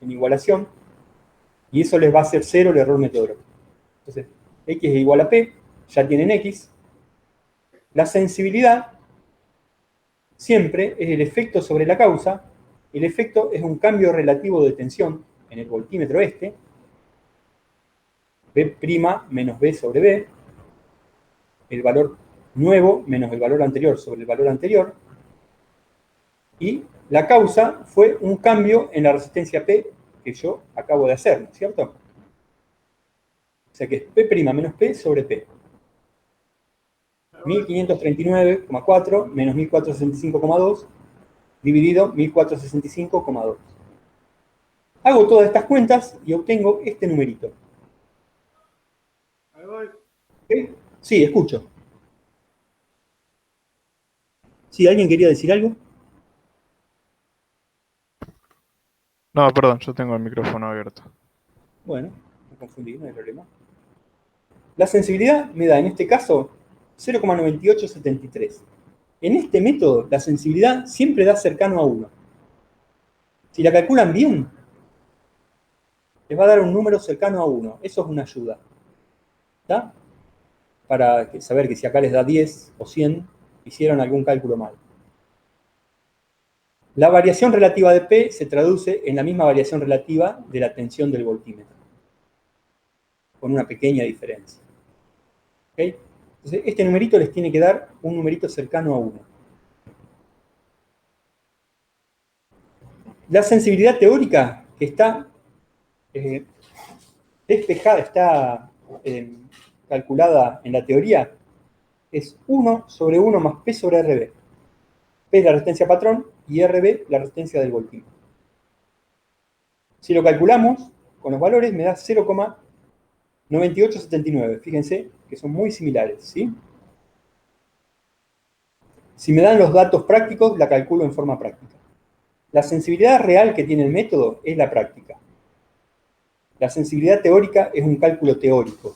en igualación y eso les va a hacer 0 el error metodológico. Entonces, X es igual a P, ya tienen X. La sensibilidad siempre es el efecto sobre la causa. El efecto es un cambio relativo de tensión en el voltímetro este. B' menos B sobre B. El valor nuevo menos el valor anterior sobre el valor anterior. Y la causa fue un cambio en la resistencia P que yo acabo de hacer, ¿no es cierto? O sea que es P' menos P sobre P. 1539,4 menos 1465,2 dividido 1465,2. Hago todas estas cuentas y obtengo este numerito. ¿Ok? Sí, escucho. ¿Sí, alguien quería decir algo? No, perdón, yo tengo el micrófono abierto. Bueno, me confundí, no hay problema. La sensibilidad me da, en este caso, 0,9873. En este método, la sensibilidad siempre da cercano a 1. Si la calculan bien, les va a dar un número cercano a 1. Eso es una ayuda. ¿Está? Para saber que si acá les da 10 o 100, hicieron algún cálculo mal. La variación relativa de P se traduce en la misma variación relativa de la tensión del voltímetro, con una pequeña diferencia. ¿Okay? Entonces, este numerito les tiene que dar un numerito cercano a 1. La sensibilidad teórica que está despejada, está calculada en la teoría, es 1 sobre 1 más P sobre RB. P es la resistencia patrón y RB la resistencia del voltímetro. Si lo calculamos con los valores, me da 0,9879. Fíjense que son muy similares, ¿sí? Si me dan los datos prácticos, la calculo en forma práctica. La sensibilidad real que tiene el método es la práctica. La sensibilidad teórica es un cálculo teórico.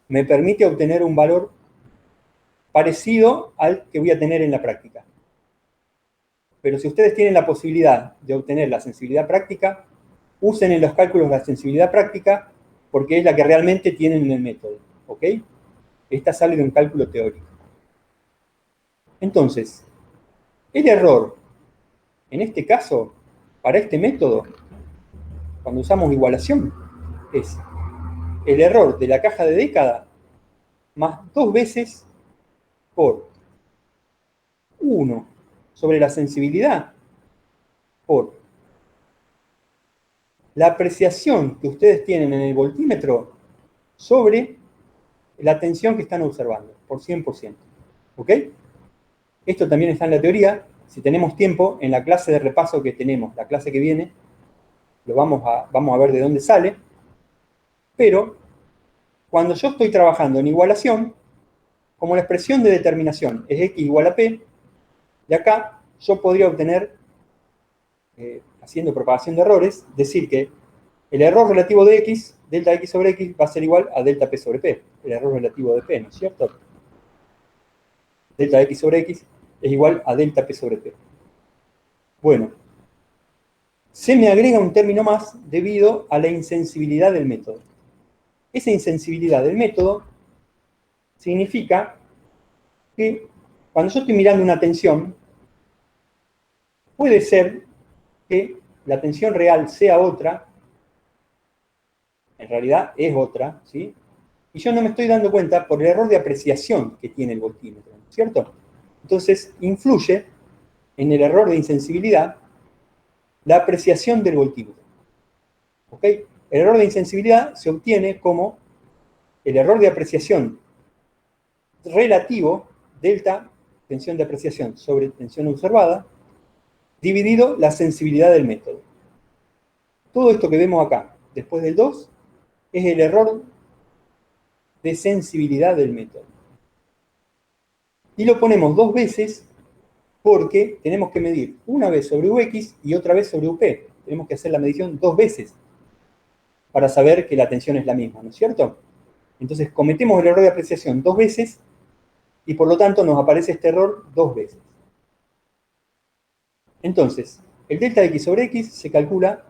Me permite obtener un valor parecido al que voy a tener en la práctica. Pero si ustedes tienen la posibilidad de obtener la sensibilidad práctica, usen en los cálculos la sensibilidad práctica porque es la que realmente tienen en el método. ¿Ok? Esta sale de un cálculo teórico. Entonces, el error, en este caso, para este método, cuando usamos igualación, es el error de la caja de década más 2 veces por 1 sobre la sensibilidad por la apreciación que ustedes tienen en el voltímetro sobre la tensión que están observando, por 100%. ¿Ok? Esto también está en la teoría. Si tenemos tiempo, en la clase de repaso que tenemos, la clase que viene, vamos a ver de dónde sale. Pero, cuando yo estoy trabajando en igualación, como la expresión de determinación es x igual a p, de acá yo podría obtener, haciendo propagación de errores, decir que el error relativo de x, delta x sobre x, va a ser igual a delta p sobre p, el error relativo de p, ¿no es cierto? Delta x sobre x es igual a delta p sobre p. Bueno, se me agrega un término más debido a la insensibilidad del método. Esa insensibilidad del método significa que cuando yo estoy mirando una tensión, puede ser que la tensión real sea otra, en realidad es otra, ¿sí? Y yo no me estoy dando cuenta por el error de apreciación que tiene el voltímetro, ¿cierto? Entonces, influye en el error de insensibilidad la apreciación del voltímetro. ¿Ok? El error de insensibilidad se obtiene como el error de apreciación relativo, delta, tensión de apreciación sobre tensión observada, dividido la sensibilidad del método. Todo esto que vemos acá, después del 2, es el error de sensibilidad del método. Y lo ponemos 2 veces porque tenemos que medir una vez sobre Ux y otra vez sobre Up. Tenemos que hacer la medición 2 veces para saber que la tensión es la misma, ¿no es cierto? Entonces cometemos el error de apreciación 2 veces y por lo tanto nos aparece este error 2 veces. Entonces, el delta x sobre x se calcula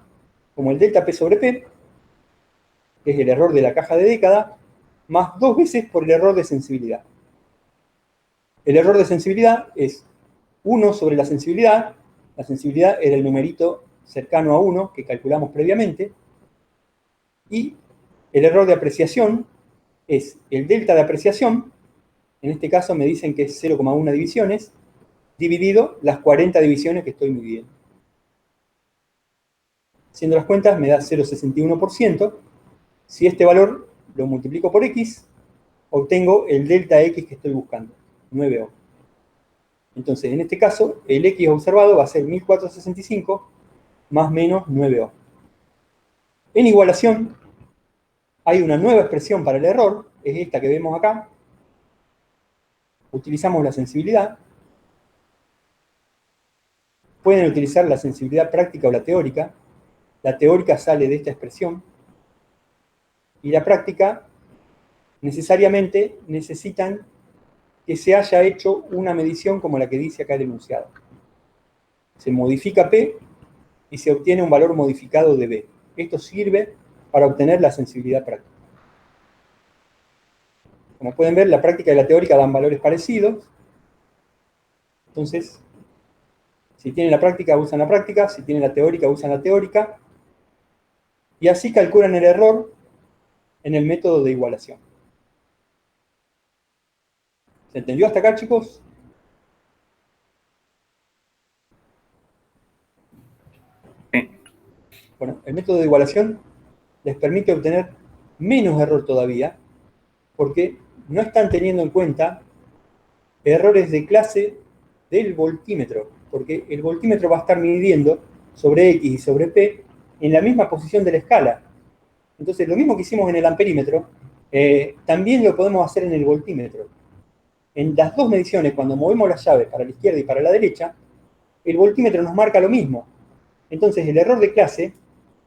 como el delta p sobre p, que es el error de la caja de década, más 2 veces por el error de sensibilidad. El error de sensibilidad es 1 sobre la sensibilidad era el numerito cercano a 1 que calculamos previamente, y el error de apreciación es el delta de apreciación, en este caso me dicen que es 0,1 divisiones, dividido las 40 divisiones que estoy midiendo. Haciendo las cuentas me da 0,61%. Si este valor lo multiplico por x, obtengo el delta x que estoy buscando, 9 ohm. Entonces, en este caso, el x observado va a ser 1465 más menos 9 ohm. En igualación hay una nueva expresión para el error, es esta que vemos acá. Utilizamos la sensibilidad. Pueden utilizar la sensibilidad práctica o la teórica. La teórica sale de esta expresión. Y la práctica necesariamente necesitan que se haya hecho una medición como la que dice acá el enunciado. Se modifica P y se obtiene un valor modificado de B. Esto sirve para obtener la sensibilidad práctica. Como pueden ver, la práctica y la teórica dan valores parecidos. Entonces, si tienen la práctica, usan la práctica. Si tienen la teórica, usan la teórica. Y así calculan el error en el método de igualación. ¿Se entendió hasta acá, chicos? Bueno, el método de igualación les permite obtener menos error todavía, porque no están teniendo en cuenta errores de clase del voltímetro, porque el voltímetro va a estar midiendo sobre X y sobre P en la misma posición de la escala. Entonces, lo mismo que hicimos en el amperímetro, también lo podemos hacer en el voltímetro. En las dos mediciones, cuando movemos la llave para la izquierda y para la derecha, el voltímetro nos marca lo mismo. Entonces, el error de clase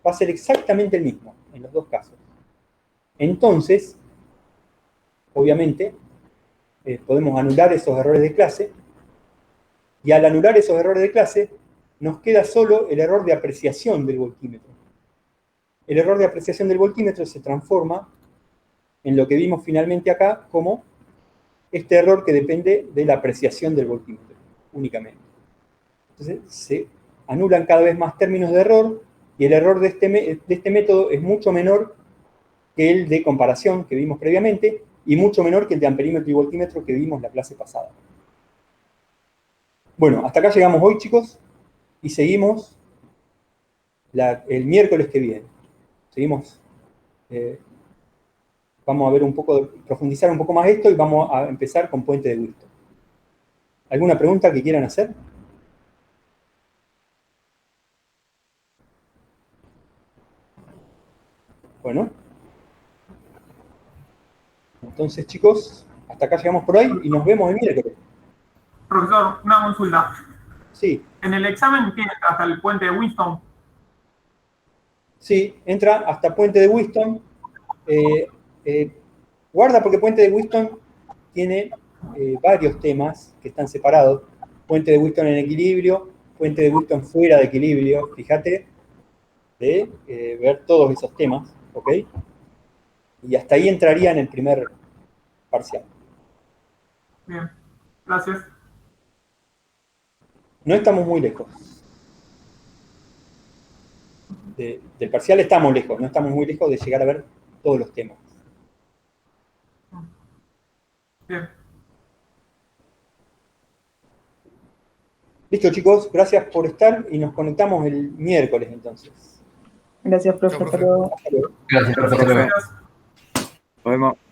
va a ser exactamente el mismo en los dos casos. Entonces, obviamente, podemos anular esos errores de clase, y al anular esos errores de clase, nos queda solo el error de apreciación del voltímetro. El error de apreciación del voltímetro se transforma en lo que vimos finalmente acá como este error que depende de la apreciación del voltímetro, únicamente. Entonces, se anulan cada vez más términos de error, y el error de este método es mucho menor que el de comparación que vimos previamente, y mucho menor que el de amperímetro y voltímetro que vimos la clase pasada. Bueno, hasta acá llegamos hoy, chicos, y seguimos el miércoles que viene. Seguimos, vamos a ver un poco, profundizar un poco más esto, y vamos a empezar con puente de Wheaton. ¿Alguna pregunta que quieran hacer? Bueno. Entonces, chicos, hasta acá llegamos por hoy y nos vemos el miércoles. Profesor, una consulta. Sí. En el examen tiene hasta el puente de Wheaton. Sí, entra hasta puente de Wheaton. Guarda, porque puente de Wheaton tiene varios temas que están separados. Puente de Wheaton en equilibrio, puente de Wheaton fuera de equilibrio. Fíjate de ver todos esos temas, ¿ok? Y hasta ahí entraría en el primer parcial. Bien, gracias. No estamos muy lejos. Del parcial estamos lejos, no estamos muy lejos de llegar a ver todos los temas. Bien. Listo, chicos, gracias por estar y nos conectamos el miércoles entonces. Gracias, profe. Chao, profe. Hasta luego. Hasta luego. Gracias, profesor. Gracias. Nos vemos.